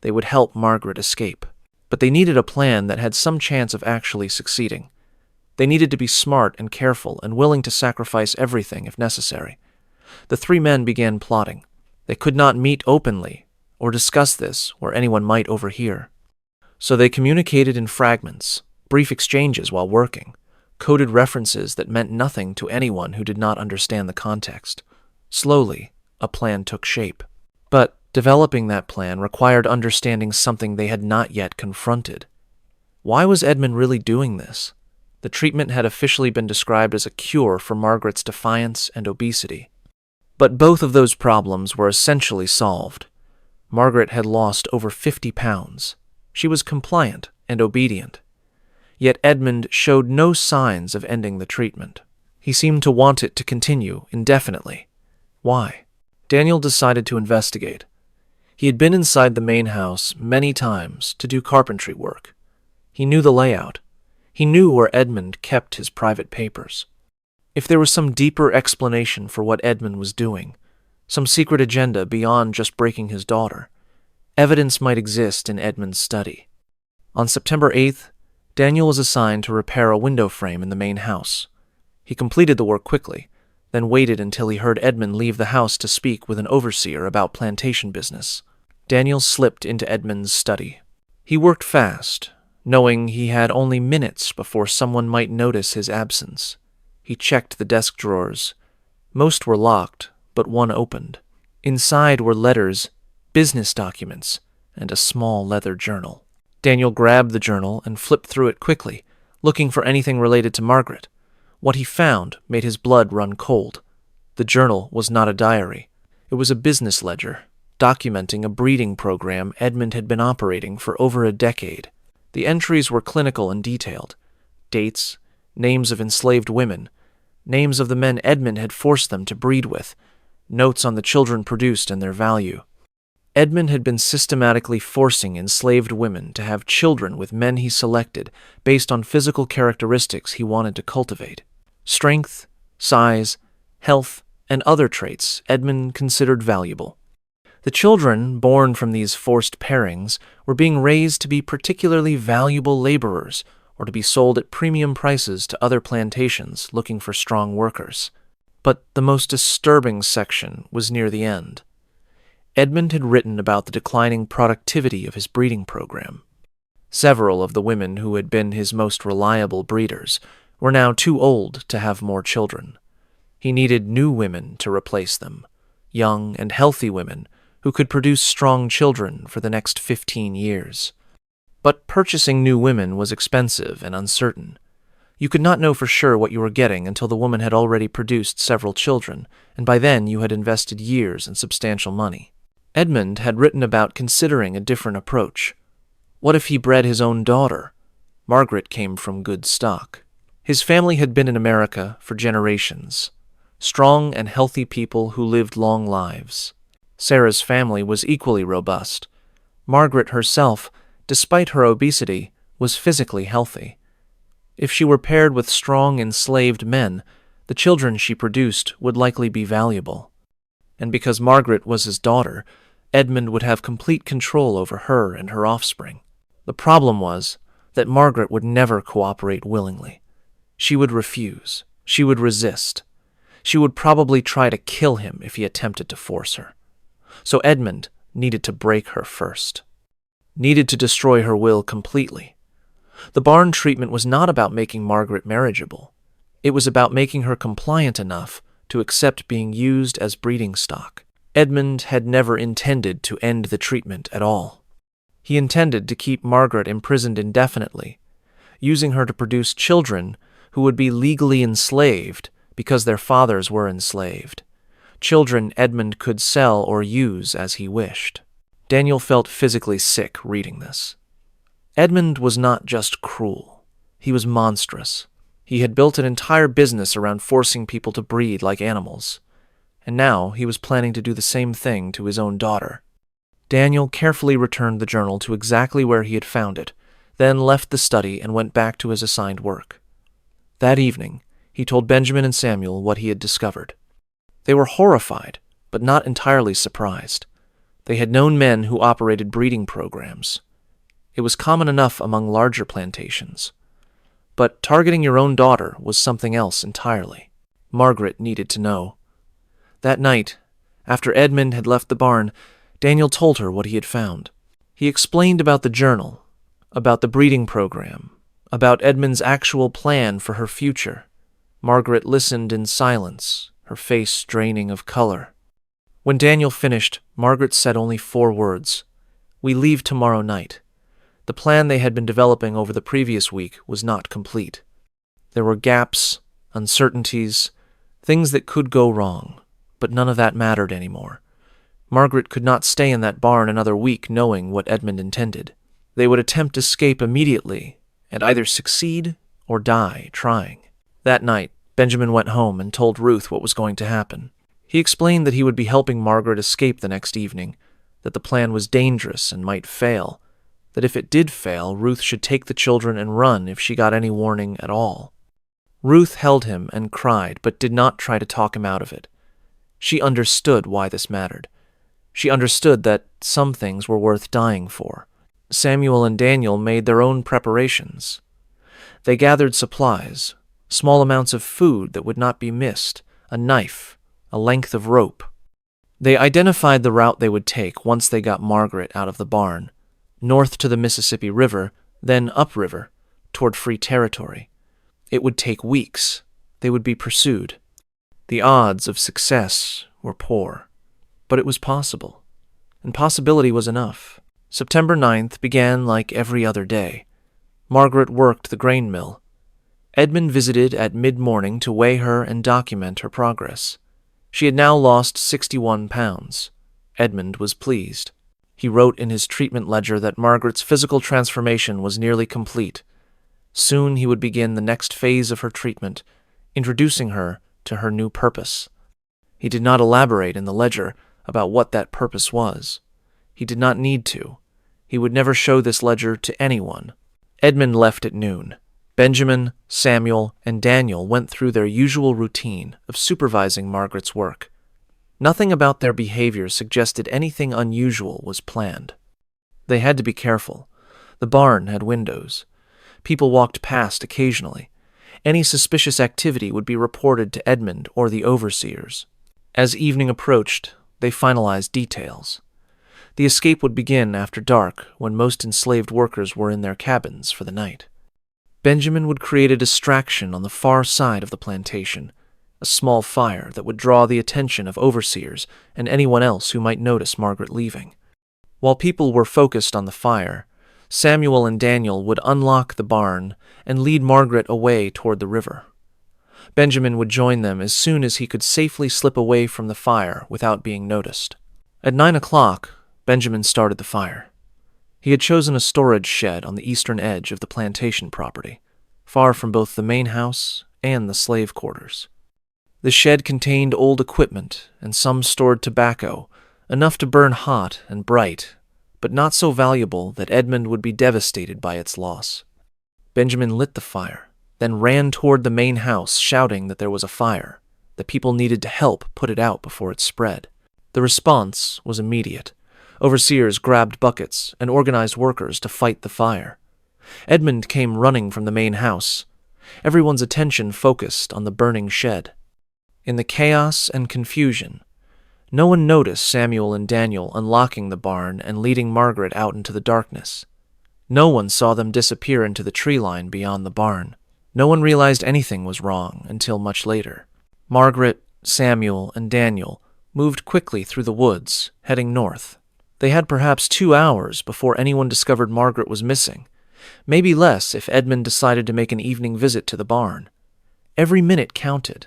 Speaker 1: They would help Margaret escape, but they needed a plan that had some chance of actually succeeding. They needed to be smart and careful and willing to sacrifice everything if necessary. The 3 men began plotting. They could not meet openly or discuss this where anyone might overhear. So they communicated in fragments, brief exchanges while working, coded references that meant nothing to anyone who did not understand the context. Slowly, a plan took shape. But developing that plan required understanding something they had not yet confronted. Why was Edmund really doing this? The treatment had officially been described as a cure for Margaret's defiance and obesity. But both of those problems were essentially solved. Margaret had lost over 50 pounds. She was compliant and obedient. Yet Edmund showed no signs of ending the treatment. He seemed to want it to continue indefinitely. Why? Daniel decided to investigate. He had been inside the main house many times to do carpentry work. He knew the layout. He knew where Edmund kept his private papers. If there was some deeper explanation for what Edmund was doing, some secret agenda beyond just breaking his daughter, evidence might exist in Edmund's study. On September 8th, Daniel was assigned to repair a window frame in the main house. He completed the work quickly, then waited until he heard Edmund leave the house to speak with an overseer about plantation business. Daniel slipped into Edmund's study. He worked fast, knowing he had only minutes before someone might notice his absence. He checked the desk drawers. Most were locked, but one opened. Inside were letters, business documents, and a small leather journal. Daniel grabbed the journal and flipped through it quickly, looking for anything related to Margaret. What he found made his blood run cold. The journal was not a diary. It was a business ledger, documenting a breeding program Edmund had been operating for over a decade. The entries were clinical and detailed. Dates, names of enslaved women, names of the men Edmund had forced them to breed with, notes on the children produced and their value. Edmund had been systematically forcing enslaved women to have children with men he selected based on physical characteristics he wanted to cultivate. Strength, size, health, and other traits Edmund considered valuable. The children born from these forced pairings were being raised to be particularly valuable laborers or to be sold at premium prices to other plantations looking for strong workers. But the most disturbing section was near the end. Edmund had written about the declining productivity of his breeding program. Several of the women who had been his most reliable breeders were now too old to have more children. He needed new women to replace them, young and healthy women who could produce strong children for the next 15 years. But purchasing new women was expensive and uncertain. You could not know for sure what you were getting until the woman had already produced several children, and by then you had invested years and substantial money. Edmund had written about considering a different approach. What if he bred his own daughter? Margaret came from good stock. His family had been in America for generations. Strong and healthy people who lived long lives. Sarah's family was equally robust. Margaret herself, despite her obesity, was physically healthy. If she were paired with strong enslaved men, the children she produced would likely be valuable. And because Margaret was his daughter, Edmund would have complete control over her and her offspring. The problem was that Margaret would never cooperate willingly. She would refuse. She would resist. She would probably try to kill him if he attempted to force her. So Edmund needed to break her first. Needed to destroy her will completely. The barn treatment was not about making Margaret marriageable. It was about making her compliant enough to accept being used as breeding stock. Edmund had never intended to end the treatment at all. He intended to keep Margaret imprisoned indefinitely, using her to produce children who would be legally enslaved because their fathers were enslaved. Children Edmund could sell or use as he wished. Daniel felt physically sick reading this. Edmund was not just cruel. He was monstrous. He had built an entire business around forcing people to breed like animals, and now he was planning to do the same thing to his own daughter. Daniel carefully returned the journal to exactly where he had found it, then left the study and went back to his assigned work. That evening, he told Benjamin and Samuel what he had discovered. They were horrified, but not entirely surprised. They had known men who operated breeding programs. It was common enough among larger plantations. But targeting your own daughter was something else entirely. Margaret needed to know. That night, after Edmund had left the barn, Daniel told her what he had found. He explained about the journal, about the breeding program, about Edmund's actual plan for her future. Margaret listened in silence, her face draining of color. When Daniel finished, Margaret said only 4 words. "We leave tomorrow night." The plan they had been developing over the previous week was not complete. There were gaps, uncertainties, things that could go wrong, but none of that mattered anymore. Margaret could not stay in that barn another week knowing what Edmund intended. They would attempt escape immediately and either succeed or die trying. That night, Benjamin went home and told Ruth what was going to happen. He explained that he would be helping Margaret escape the next evening, that the plan was dangerous and might fail, that if it did fail, Ruth should take the children and run if she got any warning at all. Ruth held him and cried, but did not try to talk him out of it. She understood why this mattered. She understood that some things were worth dying for. Samuel and Daniel made their own preparations. They gathered supplies, small amounts of food that would not be missed, a knife, a length of rope. They identified the route they would take once they got Margaret out of the barn, north to the Mississippi River, then upriver, toward free territory. It would take weeks. They would be pursued. The odds of success were poor, but it was possible, and possibility was enough. September 9th began like every other day. Margaret worked the grain mill. Edmund visited at mid-morning to weigh her and document her progress. She had now lost 61 pounds. Edmund was pleased. He wrote in his treatment ledger that Margaret's physical transformation was nearly complete. Soon he would begin the next phase of her treatment, introducing her to her new purpose. He did not elaborate in the ledger about what that purpose was. He did not need to. He would never show this ledger to anyone. Edmund left at noon. Benjamin, Samuel, and Daniel went through their usual routine of supervising Margaret's work. Nothing about their behavior suggested anything unusual was planned. They had to be careful. The barn had windows. People walked past occasionally. Any suspicious activity would be reported to Edmund or the overseers. As evening approached, they finalized details. The escape would begin after dark, when most enslaved workers were in their cabins for the night. Benjamin would create a distraction on the far side of the plantation, a small fire that would draw the attention of overseers and anyone else who might notice Margaret leaving. While people were focused on the fire, Samuel and Daniel would unlock the barn and lead Margaret away toward the river. Benjamin would join them as soon as he could safely slip away from the fire without being noticed. At 9 o'clock, Benjamin started the fire. He had chosen a storage shed on the eastern edge of the plantation property, far from both the main house and the slave quarters. The shed contained old equipment and some stored tobacco, enough to burn hot and bright, but not so valuable that Edmund would be devastated by its loss. Benjamin lit the fire, then ran toward the main house shouting that there was a fire, that people needed to help put it out before it spread. The response was immediate. Overseers grabbed buckets and organized workers to fight the fire. Edmund came running from the main house, everyone's attention focused on the burning shed. In the chaos and confusion, no one noticed Samuel and Daniel unlocking the barn and leading Margaret out into the darkness. No one saw them disappear into the tree line beyond the barn. No one realized anything was wrong until much later. Margaret, Samuel, and Daniel moved quickly through the woods, heading north. They had perhaps 2 hours before anyone discovered Margaret was missing, maybe less if Edmund decided to make an evening visit to the barn. Every minute counted.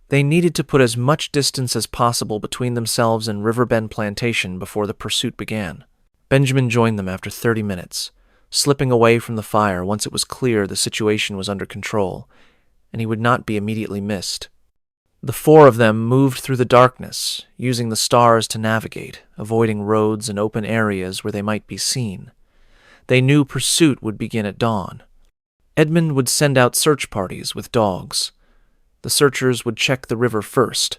Speaker 1: They needed to put as much distance as possible between themselves and Riverbend Plantation before the pursuit began. Benjamin joined them after 30 minutes, slipping away from the fire once it was clear the situation was under control, and he would not be immediately missed. The 4 of them moved through the darkness, using the stars to navigate, avoiding roads and open areas where they might be seen. They knew pursuit would begin at dawn. Edmund would send out search parties with dogs. The searchers would check the river first,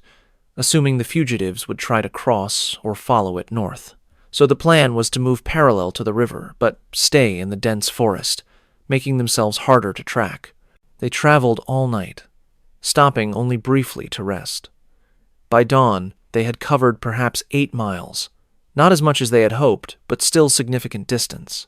Speaker 1: assuming the fugitives would try to cross or follow it north. So the plan was to move parallel to the river, but stay in the dense forest, making themselves harder to track. They traveled all night, stopping only briefly to rest. By dawn, they had covered perhaps 8 miles, not as much as they had hoped, but still significant distance.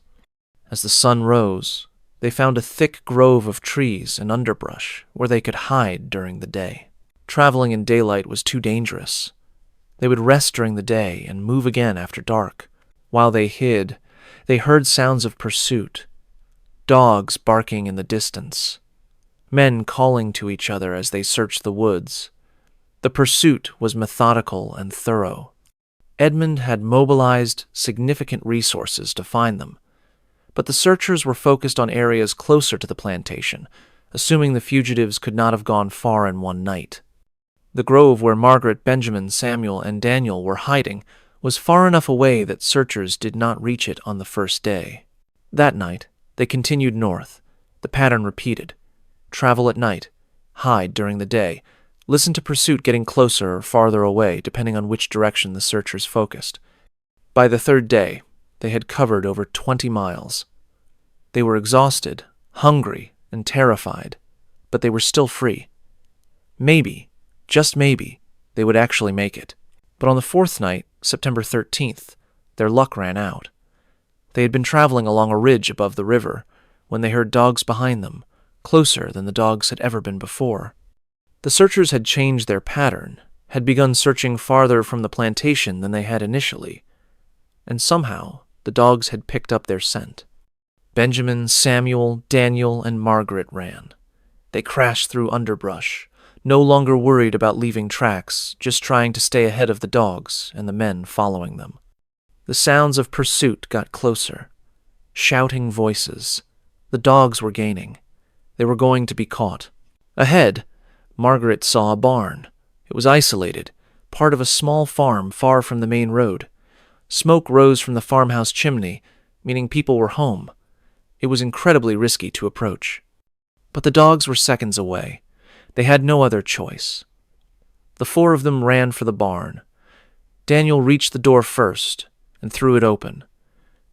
Speaker 1: As the sun rose, they found a thick grove of trees and underbrush where they could hide during the day. Traveling in daylight was too dangerous. They would rest during the day and move again after dark. While they hid, they heard sounds of pursuit, dogs barking in the distance, men calling to each other as they searched the woods. The pursuit was methodical and thorough. Edmund had mobilized significant resources to find them, but the searchers were focused on areas closer to the plantation, assuming the fugitives could not have gone far in one night. The grove where Margaret, Benjamin, Samuel, and Daniel were hiding was far enough away that searchers did not reach it on the first day. That night, they continued north. The pattern repeated. Travel at night, hide during the day, listen to pursuit getting closer or farther away depending on which direction the searchers focused. By the 3rd day, they had covered over 20 miles. They were exhausted, hungry, and terrified, but they were still free. Maybe, just maybe, they would actually make it. But on the 4th night, September 13th, their luck ran out. They had been traveling along a ridge above the river when they heard dogs behind them, closer than the dogs had ever been before. The searchers had changed their pattern, had begun searching farther from the plantation than they had initially, and somehow the dogs had picked up their scent. Benjamin, Samuel, Daniel, and Margaret ran. They crashed through underbrush, no longer worried about leaving tracks, just trying to stay ahead of the dogs and the men following them. The sounds of pursuit got closer. Shouting voices. The dogs were gaining. They were going to be caught. Ahead, Margaret saw a barn. It was isolated, part of a small farm far from the main road. Smoke rose from the farmhouse chimney, meaning people were home. It was incredibly risky to approach. But the dogs were seconds away. They had no other choice. The 4 of them ran for the barn. Daniel reached the door first and threw it open.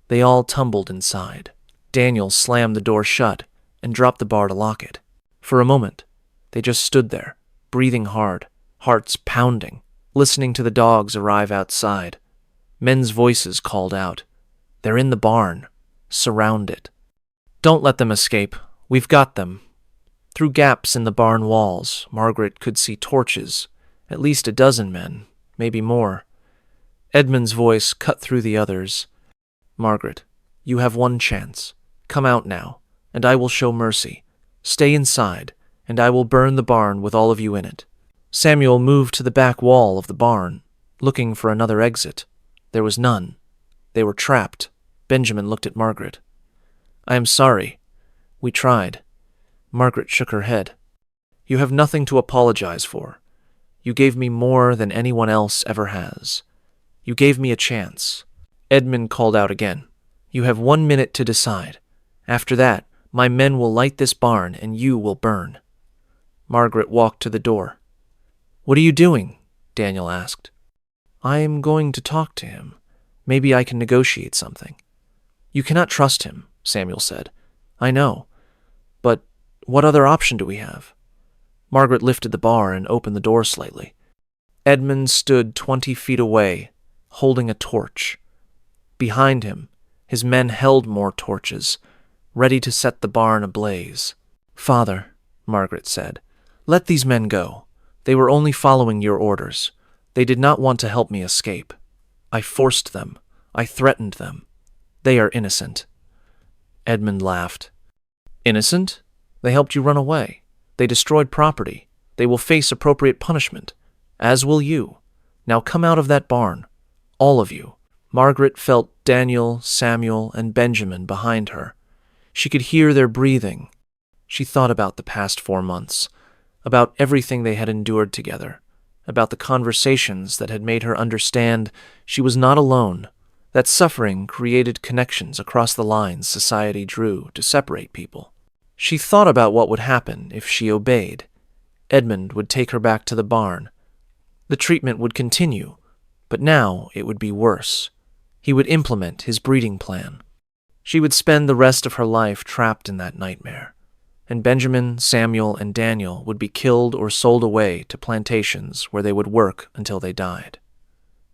Speaker 1: They all tumbled inside. Daniel slammed the door shut and dropped the bar to lock it. For a moment, they just stood there, breathing hard, hearts pounding, listening to the dogs arrive outside. Men's voices called out. They're in the barn. Surround it. Don't let them escape. We've got them. Through gaps in the barn walls, Margaret could see torches, at least a dozen men, maybe more. Edmund's voice cut through the others. Margaret, you have one chance. Come out now, and I will show mercy. Stay inside, and I will burn the barn with all of you in it. Samuel moved to the back wall of the barn, looking for another exit. There was none. They were trapped. Benjamin looked at Margaret. I am sorry. We tried. Margaret shook her head. You have nothing to apologize for. You gave me more than anyone else ever has. You gave me a chance. Edmund called out again. You have 1 minute to decide. After that, my men will light this barn and you will burn. Margaret walked to the door. What are you doing? Daniel asked. I am going to talk to him. Maybe I can negotiate something." "You cannot trust him," Samuel said. "I know. But what other option do we have?" Margaret lifted the bar and opened the door slightly. Edmund stood 20 feet away, holding a torch. Behind him, his men held more torches, ready to set the barn ablaze. "Father," Margaret said, "let these men go. They were only following your orders. They did not want to help me escape. I forced them. I threatened them. They are innocent." Edmund laughed. "Innocent? They helped you run away. They destroyed property. They will face appropriate punishment, as will you. Now come out of that barn, all of you." Margaret felt Daniel, Samuel, and Benjamin behind her. She could hear their breathing. She thought about the past 4 months, about everything they had endured together, about the conversations that had made her understand she was not alone, that suffering created connections across the lines society drew to separate people. She thought about what would happen if she obeyed. Edmund would take her back to the barn. The treatment would continue, but now it would be worse. He would implement his breeding plan. She would spend the rest of her life trapped in that nightmare, and Benjamin, Samuel, and Daniel would be killed or sold away to plantations where they would work until they died.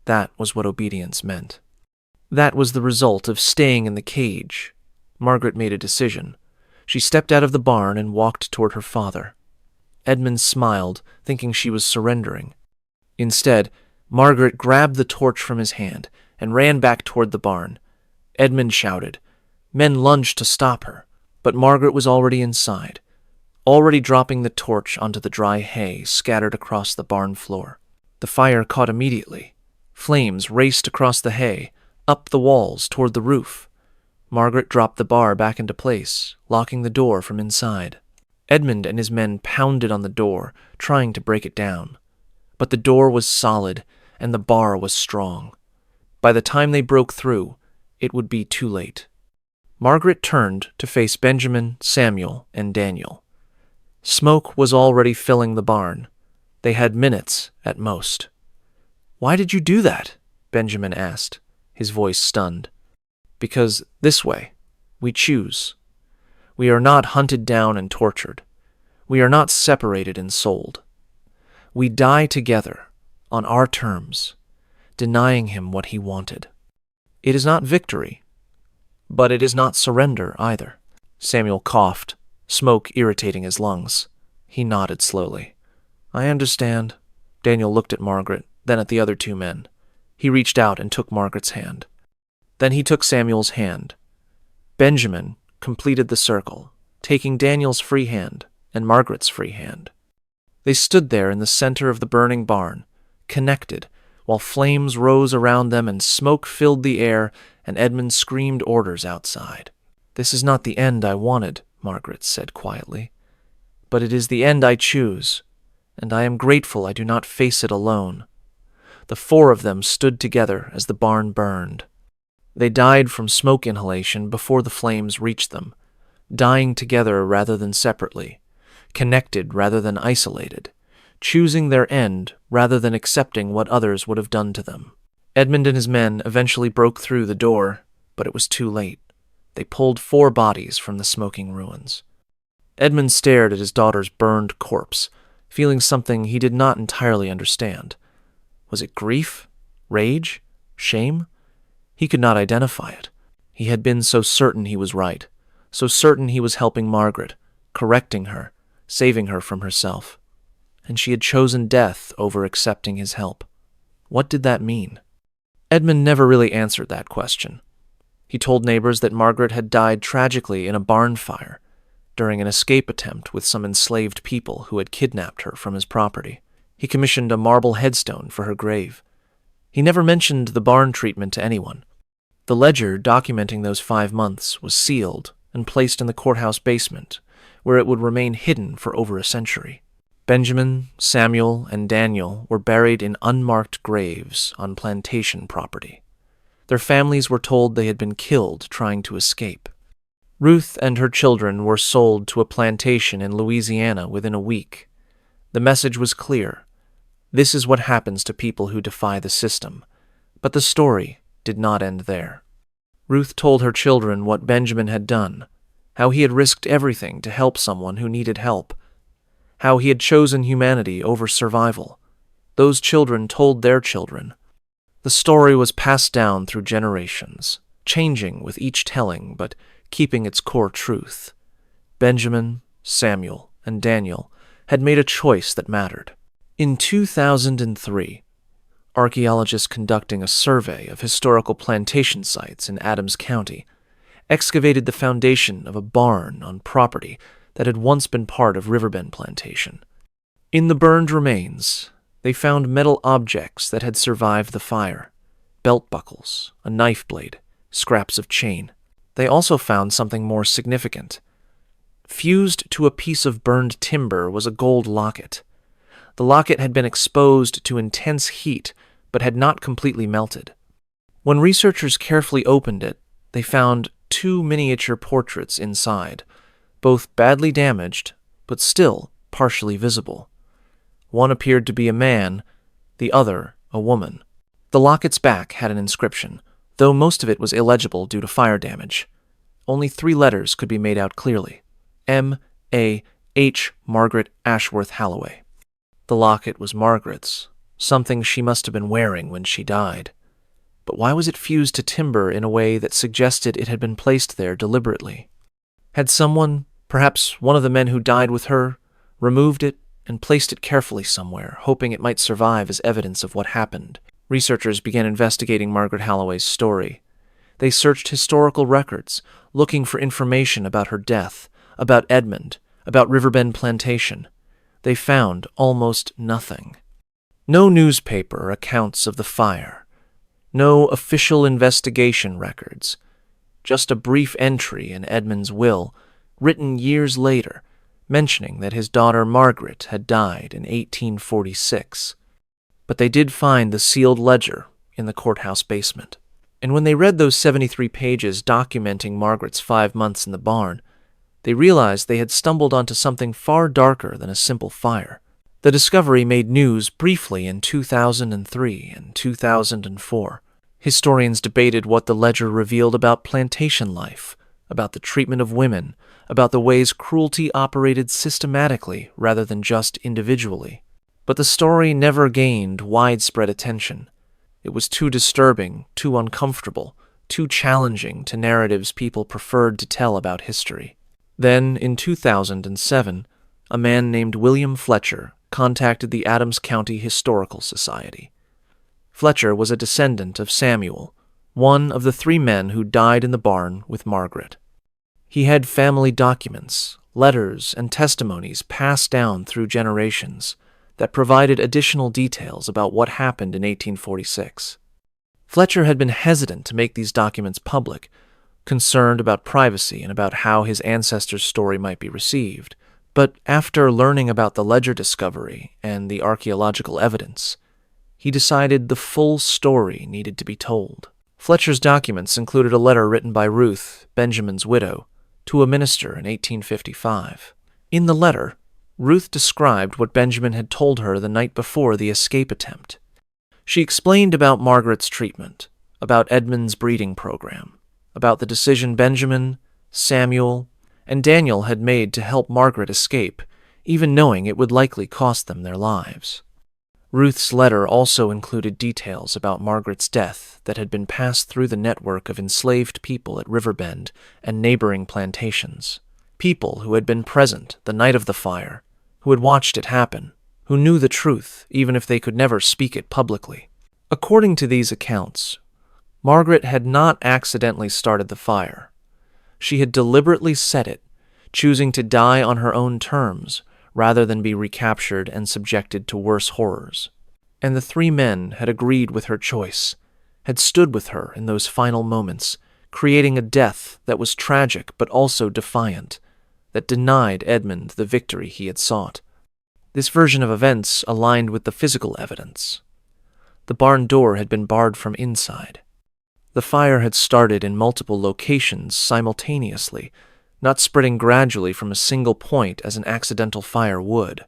Speaker 1: That was what obedience meant. That was the result of staying in the cage. Margaret made a decision. She stepped out of the barn and walked toward her father. Edmund smiled, thinking she was surrendering. Instead, Margaret grabbed the torch from his hand and ran back toward the barn. Edmund shouted. Men lunged to stop her, but Margaret was already inside, already dropping the torch onto the dry hay scattered across the barn floor. The fire caught immediately. Flames raced across the hay, up the walls toward the roof. Margaret dropped the bar back into place, locking the door from inside. Edmund and his men pounded on the door, trying to break it down. But the door was solid, and the bar was strong. By the time they broke through, it would be too late. Margaret turned to face Benjamin, Samuel, and Daniel. Smoke was already filling the barn. They had minutes at most. "Why did you do that?" Benjamin asked, his voice stunned. "Because this way, we choose. We are not hunted down and tortured. We are not separated and sold. We die together, on our terms, denying him what he wanted. It is not victory, but it is not surrender either." Samuel coughed, smoke irritating his lungs. He nodded slowly. "I understand." Daniel looked at Margaret, then at the other 2 men. He reached out and took Margaret's hand. Then he took Samuel's hand. Benjamin completed the circle, taking Daniel's free hand and Margaret's free hand. They stood there in the center of the burning barn, connected, while flames rose around them and smoke filled the air, and Edmund screamed orders outside. "This is not the end I wanted," Margaret said quietly. "But it is the end I choose, and I am grateful I do not face it alone." The 4 of them stood together as the barn burned. They died from smoke inhalation before the flames reached them, dying together rather than separately, connected rather than isolated, choosing their end rather than accepting what others would have done to them. Edmund and his men eventually broke through the door, but it was too late. They pulled 4 bodies from the smoking ruins. Edmund stared at his daughter's burned corpse, feeling something he did not entirely understand. Was it grief? Rage? Shame? He could not identify it. He had been so certain he was right, so certain he was helping Margaret, correcting her, saving her from herself. And she had chosen death over accepting his help. What did that mean? Edmund never really answered that question. He told neighbors that Margaret had died tragically in a barn fire during an escape attempt with some enslaved people who had kidnapped her from his property. He commissioned a marble headstone for her grave. He never mentioned the barn treatment to anyone. The ledger documenting those 5 months was sealed and placed in the courthouse basement, where it would remain hidden for over a century. Benjamin, Samuel, and Daniel were buried in unmarked graves on plantation property. Their families were told they had been killed trying to escape. Ruth and her children were sold to a plantation in Louisiana within a week. The message was clear. This is what happens to people who defy the system. But the story did not end there. Ruth told her children what Benjamin had done, how he had risked everything to help someone who needed help, how he had chosen humanity over survival. Those children told their children. The story was passed down through generations, changing with each telling but keeping its core truth. Benjamin, Samuel, and Daniel had made a choice that mattered. In 2003, archaeologists conducting a survey of historical plantation sites in Adams County excavated the foundation of a barn on property that had once been part of Riverbend Plantation. In the burned remains, they found metal objects that had survived the fire: belt buckles, a knife blade, scraps of chain. They also found something more significant. Fused to a piece of burned timber was a gold locket. The locket had been exposed to intense heat, but had not completely melted. When researchers carefully opened it, they found 2 miniature portraits inside, both badly damaged, but still partially visible. One appeared to be a man, the other a woman. The locket's back had an inscription, though most of it was illegible due to fire damage. Only 3 letters could be made out clearly: M.A.H. Margaret Ashworth Halloway. The locket was Margaret's, something she must have been wearing when she died. But why was it fused to timber in a way that suggested it had been placed there deliberately? Had someone, perhaps one of the men who died with her, removed it and placed it carefully somewhere, hoping it might survive as evidence of what happened? Researchers began investigating Margaret Halloway's story. They searched historical records, looking for information about her death, about Edmund, about Riverbend Plantation. They found almost nothing. No newspaper accounts of the fire. No official investigation records. Just a brief entry in Edmund's will, written years later, mentioning that his daughter Margaret had died in 1846. But they did find the sealed ledger in the courthouse basement. And when they read those 73 pages documenting Margaret's 5 months in the barn, they realized they had stumbled onto something far darker than a simple fire. The discovery made news briefly in 2003 and 2004. Historians debated what the ledger revealed about plantation life, about the treatment of women, about the ways cruelty operated systematically rather than just individually. But the story never gained widespread attention. It was too disturbing, too uncomfortable, too challenging to narratives people preferred to tell about history. Then, in 2007, a man named William Fletcher contacted the Adams County Historical Society. Fletcher was a descendant of Samuel, one of the 3 men who died in the barn with Margaret. He had family documents, letters, and testimonies passed down through generations that provided additional details about what happened in 1846. Fletcher had been hesitant to make these documents public, concerned about privacy and about how his ancestors' story might be received. But after learning about the ledger discovery and the archaeological evidence, he decided the full story needed to be told. Fletcher's documents included a letter written by Ruth, Benjamin's widow, to a minister in 1855. In the letter, Ruth described what Benjamin had told her the night before the escape attempt. She explained about Margaret's treatment, about Edmund's breeding program, about the decision Benjamin, Samuel, and Daniel had made to help Margaret escape, even knowing it would likely cost them their lives. Ruth's letter also included details about Margaret's death that had been passed through the network of enslaved people at Riverbend and neighboring plantations, people who had been present the night of the fire, who had watched it happen, who knew the truth even if they could never speak it publicly. According to these accounts, Margaret had not accidentally started the fire. She had deliberately set it, choosing to die on her own terms rather than be recaptured and subjected to worse horrors. And the 3 men had agreed with her choice, had stood with her in those final moments, creating a death that was tragic but also defiant, that denied Edmund the victory he had sought. This version of events aligned with the physical evidence. The barn door had been barred from inside. The fire had started in multiple locations simultaneously, not spreading gradually from a single point as an accidental fire would.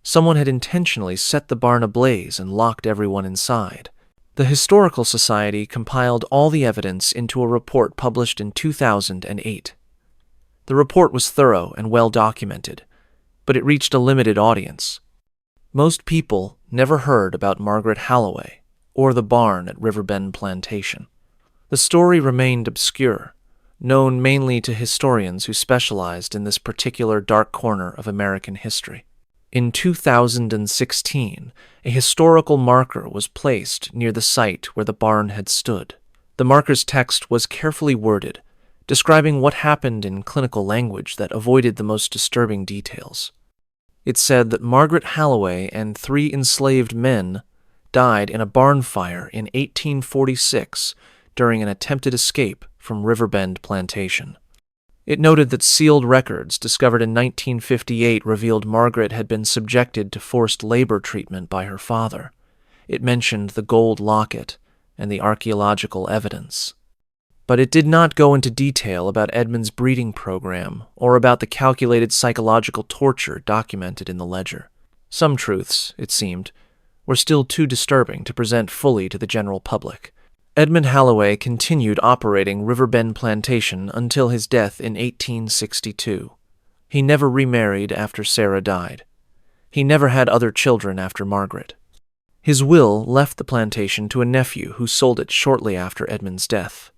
Speaker 1: Someone had intentionally set the barn ablaze and locked everyone inside. The Historical Society compiled all the evidence into a report published in 2008. The report was thorough and well documented, but it reached a limited audience. Most people never heard about Margaret Holloway or the barn at Riverbend Plantation. The story remained obscure, known mainly to historians who specialized in this particular dark corner of American history. In 2016, a historical marker was placed near the site where the barn had stood. The marker's text was carefully worded, describing what happened in clinical language that avoided the most disturbing details. It said that Margaret Holloway and 3 enslaved men died in a barn fire in 1846 during an attempted escape from Riverbend Plantation. It noted that sealed records discovered in 1958 revealed Margaret had been subjected to forced labor treatment by her father. It mentioned the gold locket and the archaeological evidence. But it did not go into detail about Edmund's breeding program or about the calculated psychological torture documented in the ledger. Some truths, it seemed, were still too disturbing to present fully to the general public. Edmund Holloway continued operating Riverbend Plantation until his death in 1862. He never remarried after Sarah died. He never had other children after Margaret. His will left the plantation to a nephew who sold it shortly after Edmund's death.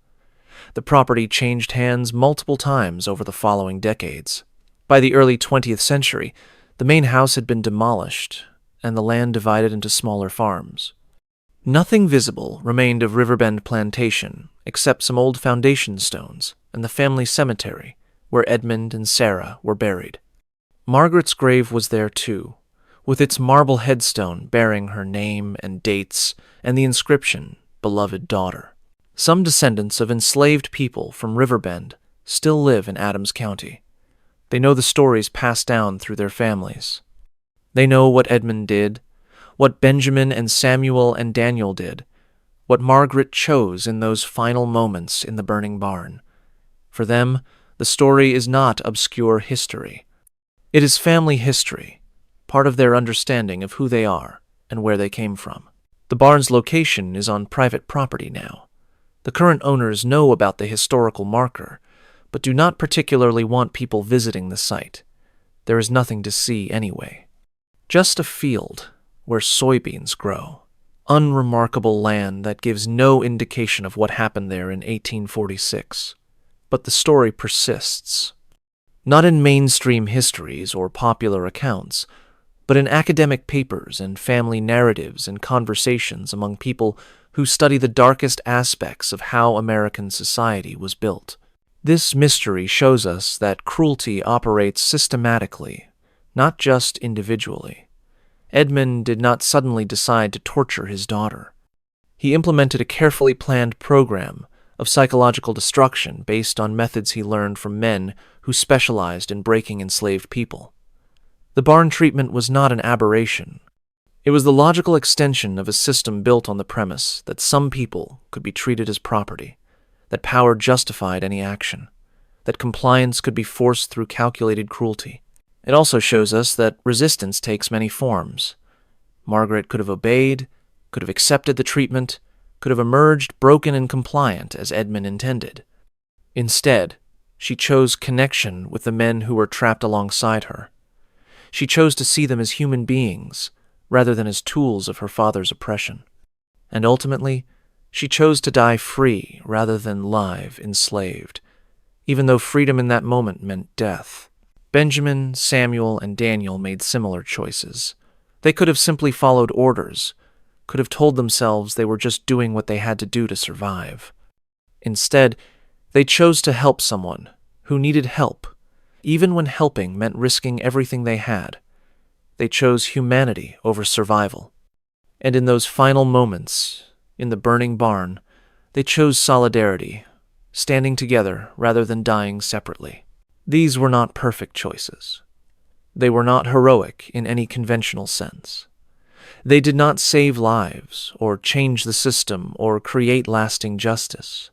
Speaker 1: The property changed hands multiple times over the following decades. By the early 20th century, the main house had been demolished and the land divided into smaller farms. Nothing visible remained of Riverbend Plantation except some old foundation stones and the family cemetery where Edmund and Sarah were buried. Margaret's grave was there too, with its marble headstone bearing her name and dates and the inscription, "Beloved Daughter." Some descendants of enslaved people from Riverbend still live in Adams County. They know the stories passed down through their families. They know what Edmund did, what Benjamin and Samuel and Daniel did, what Margaret chose in those final moments in the burning barn. For them, the story is not obscure history. It is family history, part of their understanding of who they are and where they came from. The barn's location is on private property now. The current owners know about the historical marker, but do not particularly want people visiting the site. There is nothing to see anyway. Just a field where soybeans grow. Unremarkable land that gives no indication of what happened there in 1846. But the story persists. Not in mainstream histories or popular accounts, but in academic papers and family narratives and conversations among people who study the darkest aspects of how American society was built. This mystery shows us that cruelty operates systematically, not just individually. Edmund did not suddenly decide to torture his daughter. He implemented a carefully planned program of psychological destruction based on methods he learned from men who specialized in breaking enslaved people. The barn treatment was not an aberration. It was the logical extension of a system built on the premise that some people could be treated as property, that power justified any action, that compliance could be forced through calculated cruelty. It also shows us that resistance takes many forms. Margaret could have obeyed, could have accepted the treatment, could have emerged broken and compliant as Edmund intended. Instead, she chose connection with the men who were trapped alongside her. She chose to see them as human beings, rather than as tools of her father's oppression. And ultimately, she chose to die free rather than live enslaved, even though freedom in that moment meant death. Benjamin, Samuel, and Daniel made similar choices. They could have simply followed orders, could have told themselves they were just doing what they had to do to survive. Instead, they chose to help someone who needed help, even when helping meant risking everything they had. They chose humanity over survival. And in those final moments, in the burning barn, they chose solidarity, standing together rather than dying separately. These were not perfect choices. They were not heroic in any conventional sense. They did not save lives, or change the system, or create lasting justice.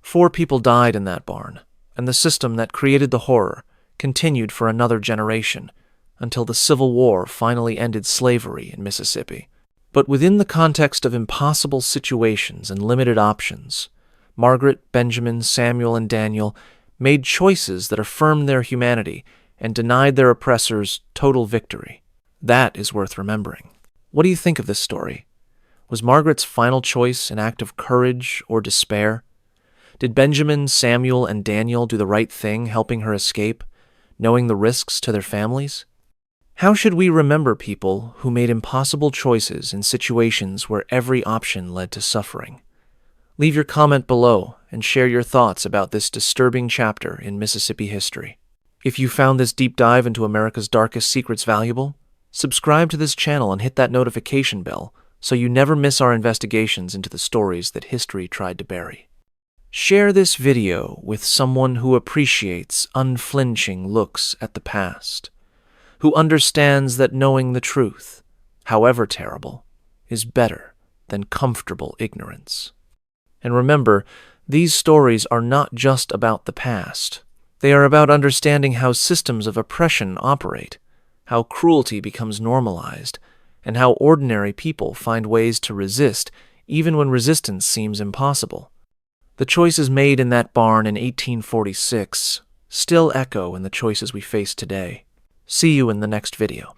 Speaker 1: 4 people died in that barn, and the system that created the horror continued for another generation, until the Civil War finally ended slavery in Mississippi. But within the context of impossible situations and limited options, Margaret, Benjamin, Samuel, and Daniel made choices that affirmed their humanity and denied their oppressors total victory. That is worth remembering. What do you think of this story? Was Margaret's final choice an act of courage or despair? Did Benjamin, Samuel, and Daniel do the right thing, helping her escape, knowing the risks to their families? How should we remember people who made impossible choices in situations where every option led to suffering? Leave your comment below and share your thoughts about this disturbing chapter in Mississippi history. If you found this deep dive into America's darkest secrets valuable, subscribe to this channel and hit that notification bell so you never miss our investigations into the stories that history tried to bury. Share this video with someone who appreciates unflinching looks at the past, who understands that knowing the truth, however terrible, is better than comfortable ignorance. And remember, these stories are not just about the past. They are about understanding how systems of oppression operate, how cruelty becomes normalized, and how ordinary people find ways to resist even when resistance seems impossible. The choices made in that barn in 1846 still echo in the choices we face today. See you in the next video.